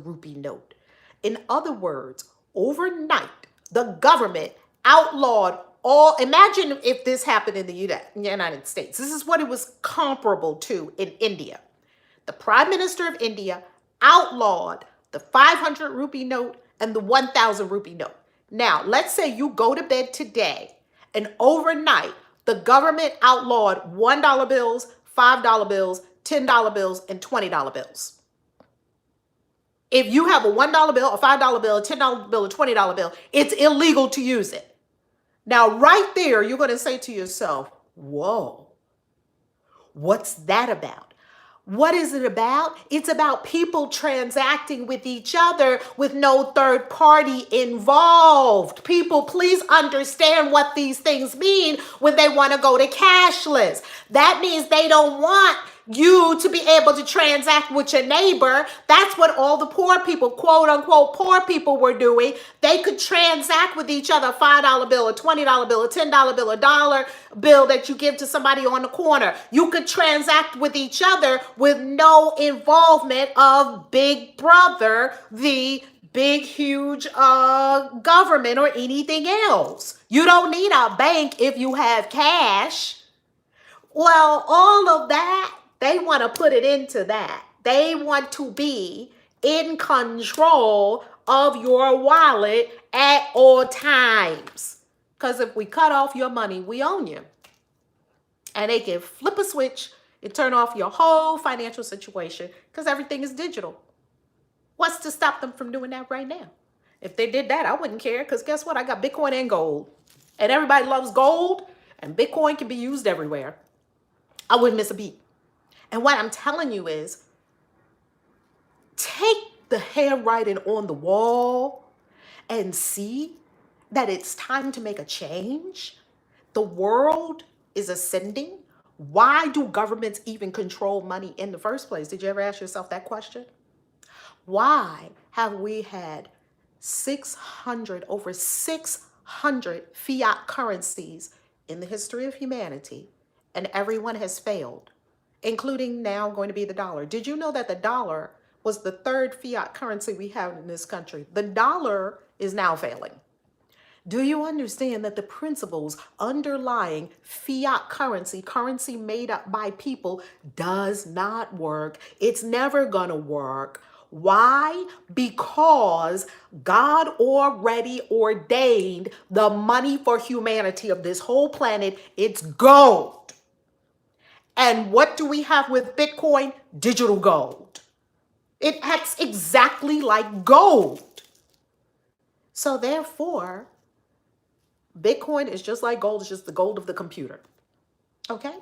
rupee note. In other words, overnight, the government outlawed all. Imagine if this happened in the United States. This is what it was comparable to in India. The Prime Minister of India outlawed the 500 rupee note and the 1,000 rupee note. Now, let's say you go to bed today and overnight, the government outlawed $1 bills, $5 bills, $10 bills, and $20 bills. If you have a $1 bill, a $5 bill, a $10 bill, a $20 bill, it's illegal to use it. Now, right there, you're going to say to yourself, whoa, what's that about? What is it about? It's about people transacting with each other with no third party involved. People, please understand what these things mean when they want to go to cashless. That means they don't want you to be able to transact with your neighbor. That's what all the poor people, quote unquote, poor people were doing. They could transact with each other, a $5 bill, a $20 bill, a $10 bill, a dollar bill that you give to somebody on the corner. You could transact with each other with no involvement of Big Brother, the big, huge government or anything else. You don't need a bank if you have cash. Well, all of that, they want to put it into that. They want to be in control of your wallet at all times. Because if we cut off your money, we own you. And they can flip a switch and turn off your whole financial situation because everything is digital. What's to stop them from doing that right now? If they did that, I wouldn't care because guess what? I got Bitcoin and gold. And everybody loves gold and Bitcoin can be used everywhere. I wouldn't miss a beat. And what I'm telling you is take the handwriting on the wall and see that it's time to make a change. The world is ascending. Why do governments even control money in the first place? Did you ever ask yourself that question? Why have we had over 600 fiat currencies in the history of humanity, and everyone has failed, including now going to be the dollar? Did you know that the dollar was the third fiat currency we have in this country? The dollar is now failing. Do you understand that the principles underlying fiat currency, currency made up by people, does not work? It's never gonna work. Why? Because God already ordained the money for humanity of this whole planet. It's gold. And what do we have with Bitcoin? Digital gold. It acts exactly like gold. So therefore, Bitcoin is just like gold, it's just the gold of the computer. Okay?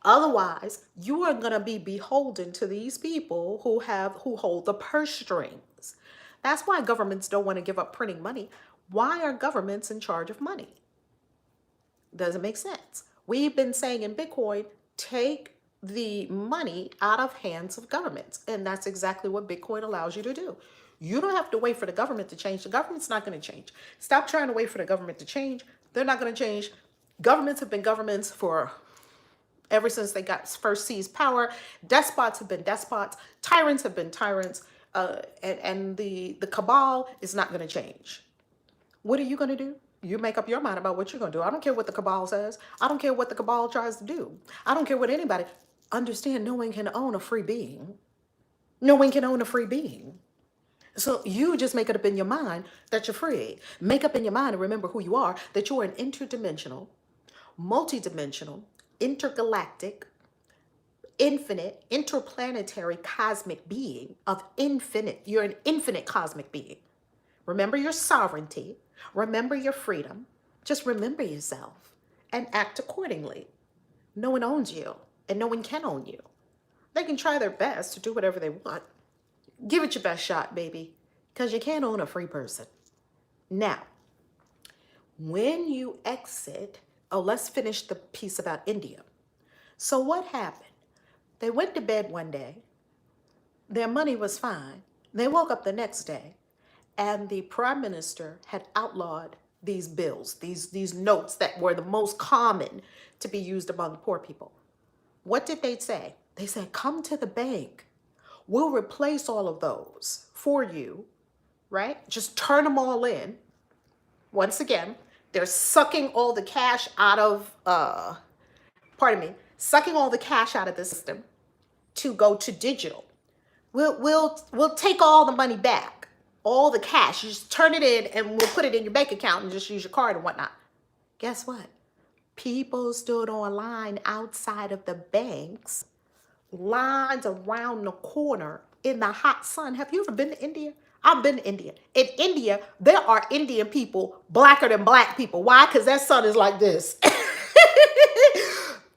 Otherwise, you are going to be beholden to these people who hold the purse strings. That's why governments don't want to give up printing money. Why are governments in charge of money? Doesn't make sense. We've been saying in Bitcoin, take the money out of hands of governments. And that's exactly what Bitcoin allows you to do. You don't have to wait for the government to change. The government's not going to change. Stop trying to wait for the government to change. They're not going to change. Governments have been governments for ever since they got first seized power. Despots have been despots. Tyrants have been tyrants. And the cabal is not going to change. What are you going to do? You make up your mind about what you're going to do. I don't care what the cabal says. I don't care what the cabal tries to do. I don't care what anybody. Understand, no one can own a free being. No one can own a free being. So you just make it up in your mind that you're free. Make up in your mind and remember who you are, that you're an interdimensional, multidimensional, intergalactic, infinite, interplanetary cosmic being of infinite. You're an infinite cosmic being. Remember your sovereignty. Remember your freedom. Just remember yourself and act accordingly. No one owns you and no one can own you. They can try their best to do whatever they want. Give it your best shot, baby, because you can't own a free person. Now, when you exit, let's finish the piece about India. So what happened? They went to bed one day. Their money was fine. They woke up the next day, and the prime minister had outlawed these bills, these notes that were the most common to be used among poor people. What did they say? They said, come to the bank. We'll replace all of those for you, right? Just turn them all in. Once again, they're sucking all the cash out of, sucking all the cash out of the system to go to digital. We'll take all the money back, all the cash. You just turn it in and we'll put it in your bank account and just use your card and whatnot. Guess what? People stood on line outside of the banks, lines around the corner in the hot sun. Have you ever been to India? I've been to India. In India, there are Indian people blacker than black people. Why? Because that sun is like this.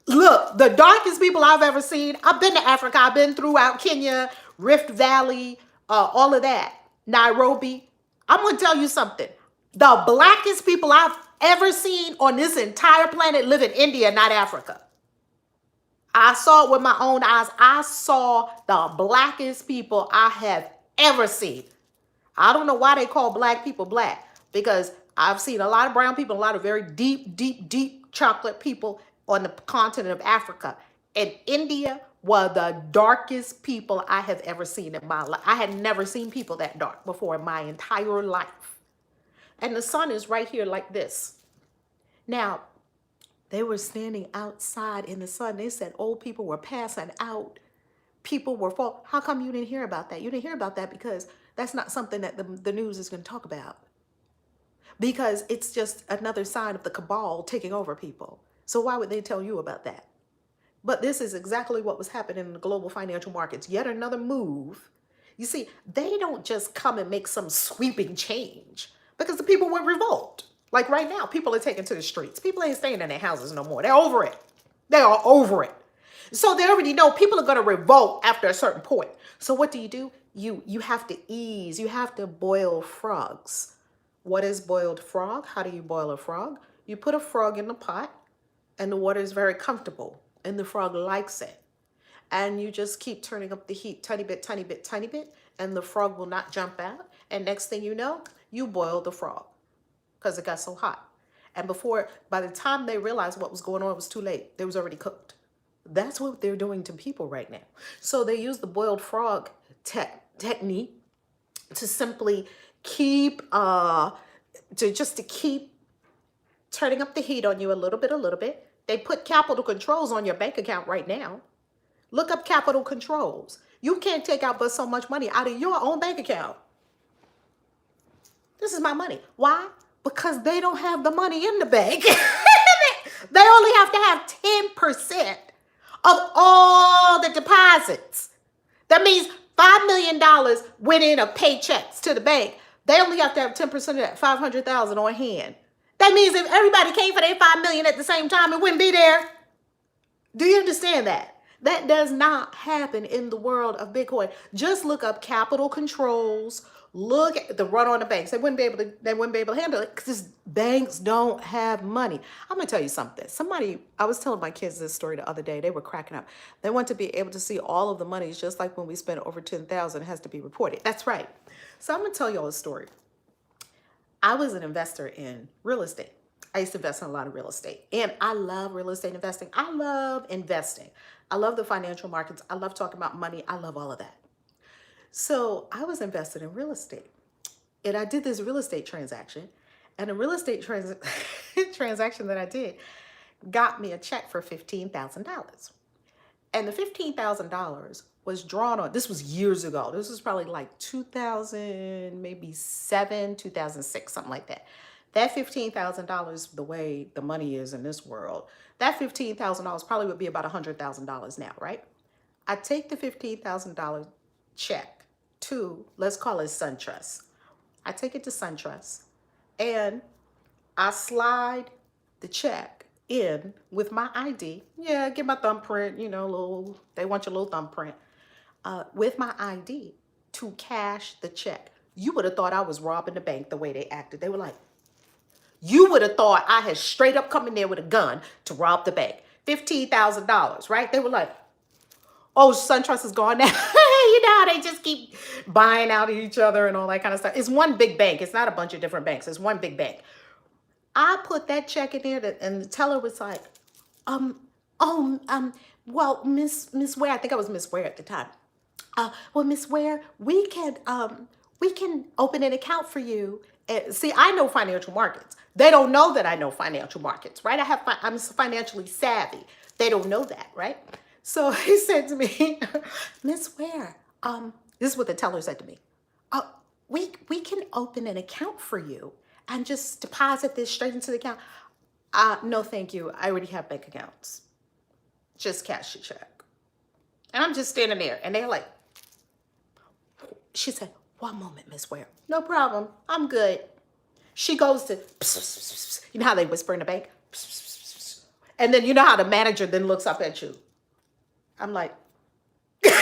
Look, the darkest people I've ever seen, I've been to Africa. I've been throughout Kenya, Rift Valley, all of that, Nairobi. I'm going to tell you something. The blackest people I've ever seen on this entire planet live in India, not Africa. I saw it with my own eyes. I saw the blackest people I have ever seen. I don't know why they call black people black, because I've seen a lot of brown people, a lot of very deep, deep, deep chocolate people on the continent of Africa. And India were the darkest people I have ever seen in my life. I had never seen people that dark before in my entire life. And the sun is right here like this. Now, they were standing outside in the sun. They said old people were passing out. People were falling. How come you didn't hear about that? You didn't hear about that because that's not something that the news is going to talk about. Because it's just another sign of the cabal taking over people. So why would they tell you about that? But this is exactly what was happening in the global financial markets. Yet another move. You see, they don't just come and make some sweeping change because the people would revolt. Like right now, people are taking to the streets. People ain't staying in their houses no more. They're over it. They are over it. So they already know people are going to revolt after a certain point. So what do? You have to ease. You have to boil frogs. What is boiled frog? How do you boil a frog? You put a frog in the pot and the water is very comfortable and the frog likes it. And you just keep turning up the heat tiny bit, tiny bit, tiny bit, and the frog will not jump out. And next thing you know, you boil the frog because it got so hot. And by the time they realized what was going on, it was too late. It was already cooked. That's what they're doing to people right now. So they use the boiled frog technique to simply keep, to keep turning up the heat on you a little bit. They put capital controls on your bank account right now. Look up capital controls. You can't take out but so much money out of your own bank account. This is my money. Why? Because they don't have the money in the bank. They only have to have 10% of all the deposits. That means $5 million went in of paychecks to the bank. They only have to have 10% of that, $500,000 on hand. That means if everybody came for their $5 million at the same time, it wouldn't be there. Do you understand that? That does not happen in the world of Bitcoin. Just look up capital controls. Look at the run on the banks. They wouldn't be able to handle it because banks don't have money. I'm gonna tell you something. I was telling my kids this story the other day. They were cracking up. They want to be able to see all of the monies, just like when we spend over 10,000, it has to be reported. That's right. So I'm gonna tell y'all a story. I was an investor in real estate. I used to invest in a lot of real estate, and I love real estate investing. I love investing. I love the financial markets. I love talking about money. I love all of that. So I was invested in real estate, and I did this real estate transaction, and the real estate transaction that I did got me a check for $15,000. And the $15,000 was drawn on, this was years ago. This was probably like 2000, maybe 2006, something like that. That $15,000, the way the money is in this world, that $15,000 probably would be about $100,000 now, right? I take the $15,000 check to, let's call it SunTrust. I take it to SunTrust and I slide the check in with my ID. Yeah, get my thumbprint, they want your little thumbprint. With my ID to cash the check. You would have thought I was robbing the bank the way they acted. They were like, you would have thought I had straight up come in there with a gun to rob the bank. $15,000, right? They were like, oh, SunTrust is gone now. They just keep buying out each other and all that kind of stuff. It's one big bank. It's not a bunch of different banks. It's one big bank. I put that check in there and the teller was like, well, Miss Ware, I think I was Miss Ware at the time. Well, Miss Ware, we can open an account for you. See, I know financial markets. They don't know that I know financial markets, right? I'm financially savvy. They don't know that, right? So he said to me, Miss Ware, this is what the teller said to me. We can open an account for you and just deposit this straight into the account. No, thank you. I already have bank accounts. Just cash your check. And I'm just standing there and they're like, she said, one moment, Miss Ware. No problem. I'm good. She goes to, you know how they whisper in the bank? And then you know how the manager then looks up at you. I'm like, these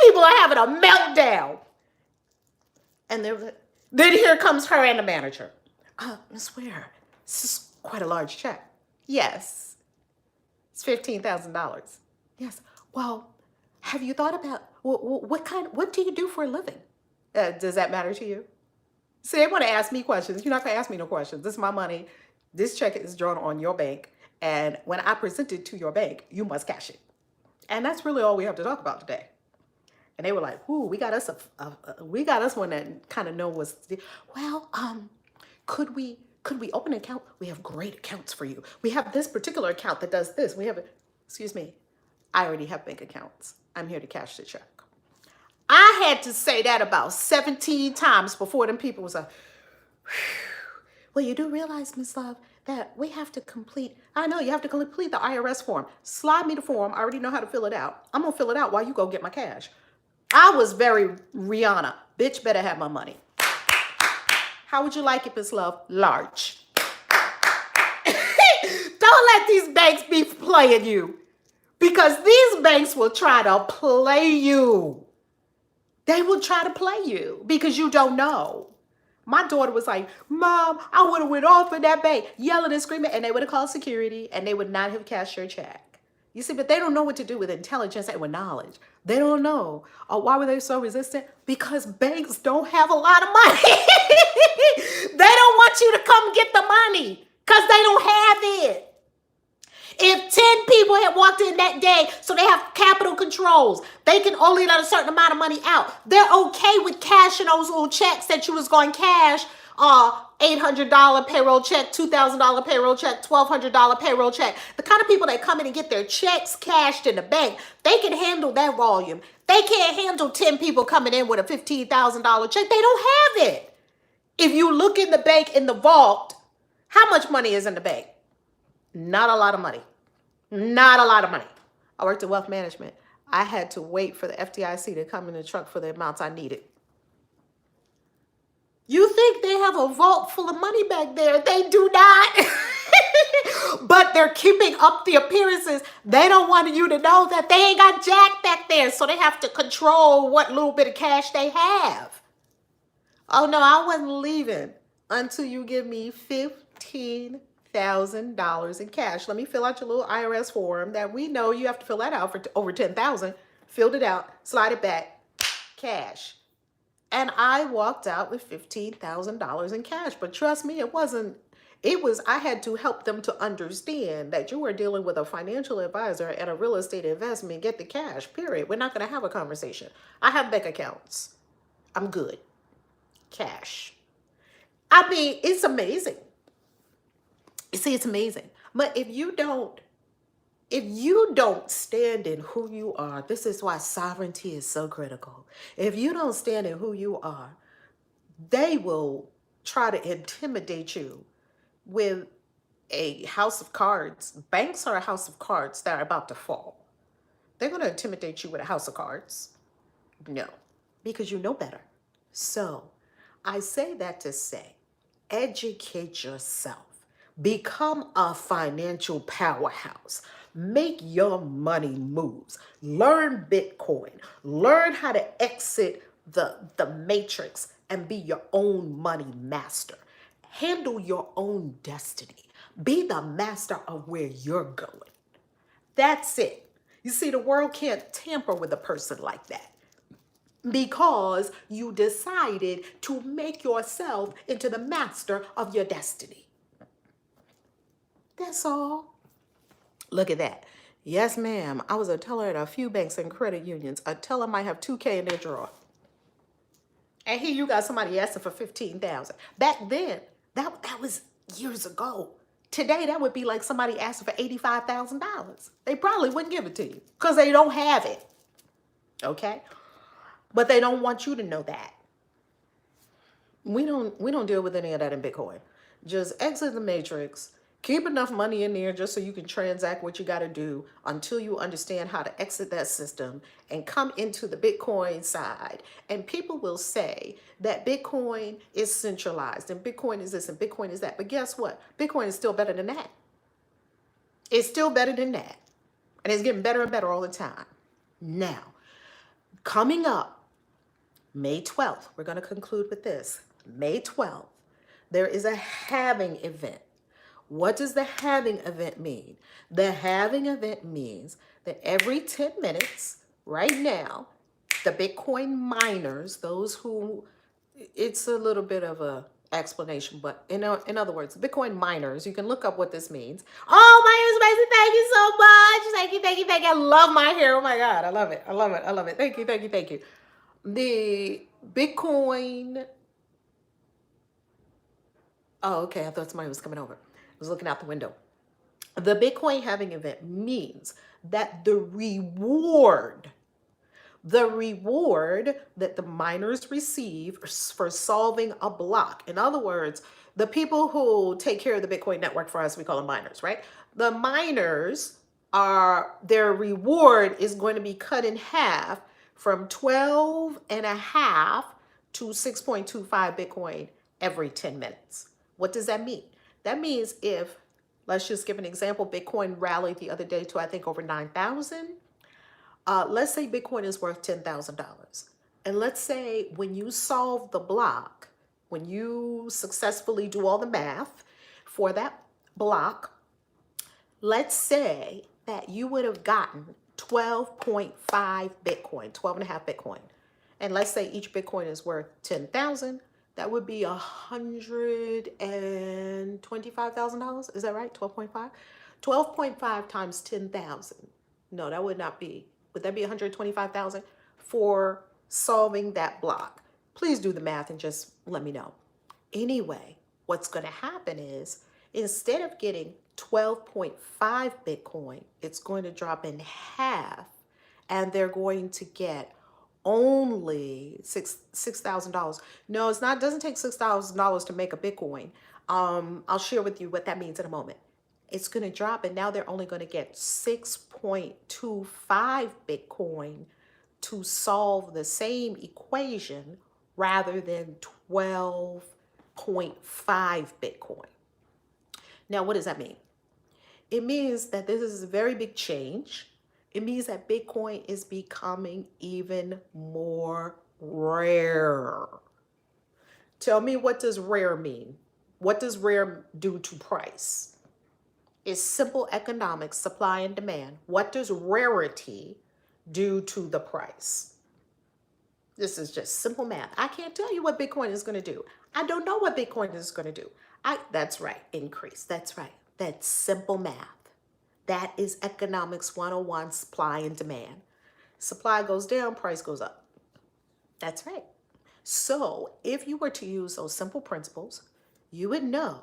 people are having a meltdown. And then here comes her and the manager. Miss Ware, this is quite a large check. Yes. It's $15,000. Yes. Well, have you thought about what do you do for a living? Does that matter to you? See, they want to ask me questions. You're not going to ask me no questions. This is my money. This check is drawn on your bank. And when I present it to your bank, you must cash it. And that's really all we have to talk about today. And they were like, "Ooh, we got us one that kind of know what's." Well, could we open an account? We have great accounts for you. We have this particular account that does this. Excuse me, I already have bank accounts. I'm here to cash the check. I had to say that about 17 times before them people was like, Well, you do realize, Miss Love, that we have to complete, I know you have to complete the IRS form. Slide me the form. I already know how to fill it out. I'm going to fill it out while you go get my cash. I was very Rihanna. Bitch better have my money. How would you like it, Miss Love? Large. Don't let these banks be playing you, because these banks will try to play you. They will try to play you because you don't know. My daughter was like, Mom, I would have went off in that bank, yelling and screaming, and they would have called security and they would not have cashed your check. You see, but they don't know what to do with intelligence and with knowledge. They don't know. Why were they so resistant? Because banks don't have a lot of money. They don't want you to come get the money because they don't have it. If 10 people had walked in that day, so they have capital controls, they can only let a certain amount of money out. They're okay with cashing those little checks that you was going to cash, $800 payroll check, $2,000 payroll check, $1,200 payroll check. The kind of people that come in and get their checks cashed in the bank, they can handle that volume. They can't handle 10 people coming in with a $15,000 check. They don't have it. If you look in the bank, in the vault, how much money is in the bank? Not a lot of money. Not a lot of money. I worked in wealth management. I had to wait for the FDIC to come in the truck for the amounts I needed. You think they have a vault full of money back there? They do not. But they're keeping up the appearances. They don't want you to know that they ain't got jack back there, so they have to control what little bit of cash they have. Oh no, I wasn't leaving until you give me $15,000 in cash. Let me fill out your little IRS form that we know you have to fill that out for over $10,000. Filled it out, slide it back, cash. And I walked out with $15,000 in cash. But trust me, I had to help them to understand that you are dealing with a financial advisor and a real estate investment. Get the cash, period. We're not going to have a conversation. I have bank accounts. I'm good. Cash. I mean, it's amazing. You see, it's amazing. But if you don't stand in who you are, this is why sovereignty is so critical. If you don't stand in who you are, they will try to intimidate you with a house of cards. Banks are a house of cards that are about to fall. They're going to intimidate you with a house of cards. No, because you know better. So I say that to say, educate yourself. Become a financial powerhouse. Make your money moves. Learn Bitcoin. Learn how to exit the matrix and be your own money master. Handle your own destiny. Be the master of where you're going. That's it. You see, the world can't tamper with a person like that, because you decided to make yourself into the master of your destiny. That's all. Look at that. Yes, ma'am. I was a teller at a few banks and credit unions. A teller might have $2,000 in their drawer. And here you got somebody asking for $15,000. Back then, that was years ago. Today, that would be like somebody asking for $85,000. They probably wouldn't give it to you because they don't have it. Okay? But they don't want you to know that. We don't deal with any of that in Bitcoin. Just exit the matrix. Keep enough money in there just so you can transact what you got to do until you understand how to exit that system and come into the Bitcoin side. And people will say that Bitcoin is centralized and Bitcoin is this and Bitcoin is that. But guess what? Bitcoin is still better than that. It's still better than that. And it's getting better and better all the time. Now, coming up, May 12th, we're going to conclude with this. May 12th, there is a halving event. What does the halving event mean? The halving event means that every 10 minutes, right now, the Bitcoin miners, those who, it's a little bit of a explanation, but in other words, Bitcoin miners, you can look up what this means. Oh, my hair is amazing. Thank you so much. Thank you, thank you, thank you. I love my hair. Oh my God, I love it. I love it. I love it. Thank you, thank you, thank you. The Bitcoin, oh, okay, I thought somebody was coming over. I was looking out the window. The Bitcoin halving event means that the reward that the miners receive for solving a block. In other words, the people who take care of the Bitcoin network for us, we call them miners, right? The miners their reward is going to be cut in half from 12 and a half to 6.25 Bitcoin every 10 minutes. What does that mean? That means if, let's just give an example, Bitcoin rallied the other day to, I think, over 9,000. Let's say Bitcoin is worth $10,000. And let's say when you solve the block, when you successfully do all the math for that block, let's say that you would have gotten 12.5 Bitcoin, 12 and a half Bitcoin. And let's say each Bitcoin is worth 10,000. That would be $125,000. Is that right? 12.5? 12.5 times 10,000. No, that would not be. Would that be 125,000 for solving that block? Please do the math and just let me know. Anyway, what's going to happen is instead of getting 12.5 Bitcoin, it's going to drop in half, and they're going to get only $6,000. No, it's not. Doesn't take $6,000 to make a Bitcoin. I'll share with you what that means in a moment. It's going to drop, and now they're only going to get 6.25 Bitcoin to solve the same equation rather than 12.5 Bitcoin. Now, what does that mean? It means that this is a very big change. It means that Bitcoin is becoming even more rare. Tell me, what does rare mean? What does rare do to price? It's simple economics, supply and demand. What does rarity do to the price? This is just simple math. I can't tell you what Bitcoin is going to do. I don't know what Bitcoin is going to do. That's right, increase. That's right. That's simple math. That is economics 101, supply and demand. Supply goes down, price goes up. That's right. So if you were to use those simple principles, you would know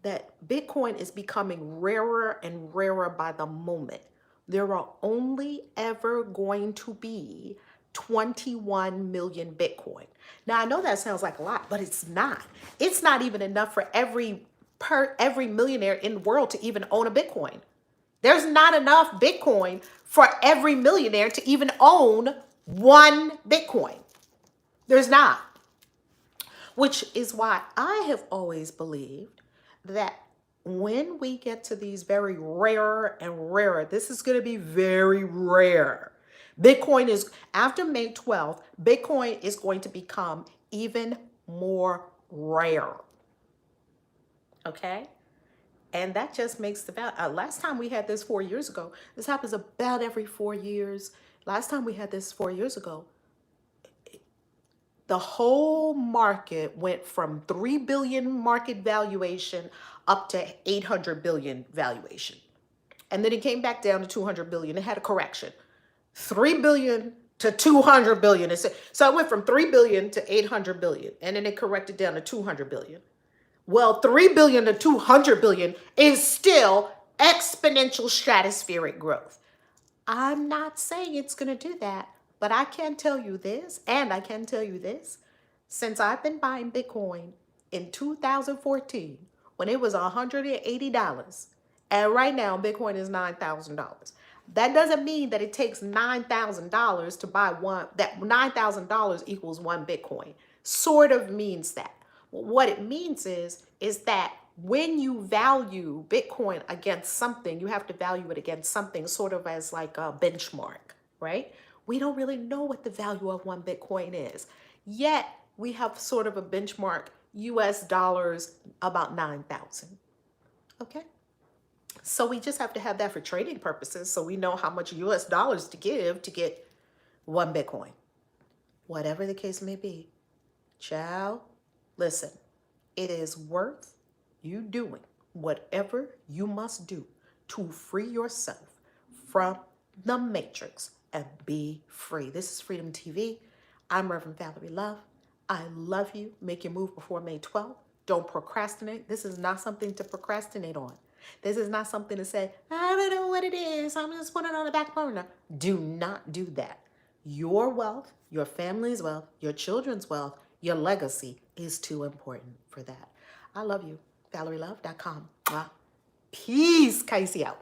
that Bitcoin is becoming rarer and rarer by the moment. There are only ever going to be 21 million Bitcoin. Now, I know that sounds like a lot, but it's not. It's not even enough for every millionaire in the world to even own a Bitcoin. There's not enough Bitcoin for every millionaire to even own one Bitcoin. There's not. Which is why I have always believed that when we get to these very rarer and rarer, this is going to be very rare. Bitcoin is, after May 12th, Bitcoin is going to become even more rare. Okay? And that just makes the value. Last time we had this 4 years ago, this happens about every 4 years. Last time we had this 4 years ago, the whole market went from 3 billion market valuation up to 800 billion valuation. And then it came back down to 200 billion. It had a correction. 3 billion to 200 billion. So it went from 3 billion to 800 billion. And then it corrected down to 200 billion. Well, 3 billion to 200 billion is still exponential stratospheric growth. I'm not saying it's going to do that, but I can tell you this, and I can tell you this. Since I've been buying Bitcoin in 2014, when it was $180, and right now Bitcoin is $9,000. That doesn't mean that it takes $9,000 to buy one, that $9,000 equals one Bitcoin. Sort of means that. What it means is that when you value Bitcoin against something, you have to value it against something sort of as like a benchmark, right? We don't really know what the value of one Bitcoin is. Yet we have sort of a benchmark, US dollars, about 9,000. Okay? So we just have to have that for trading purposes so we know how much US dollars to give to get one Bitcoin. Whatever the case may be. Child, listen, it is worth you doing whatever you must do to free yourself from the matrix and be free. This is Freedom TV. I'm Reverend Valerie Love. I love you. Make your move before May 12th. Don't procrastinate. This is not something to procrastinate on. This is not something to say, I don't know what it is, I'm just putting it on the back burner. Do not do that. Your wealth, your family's wealth, your children's wealth, your legacy is too important for that. I love you. ValerieLove.com. Peace. Kaisi out.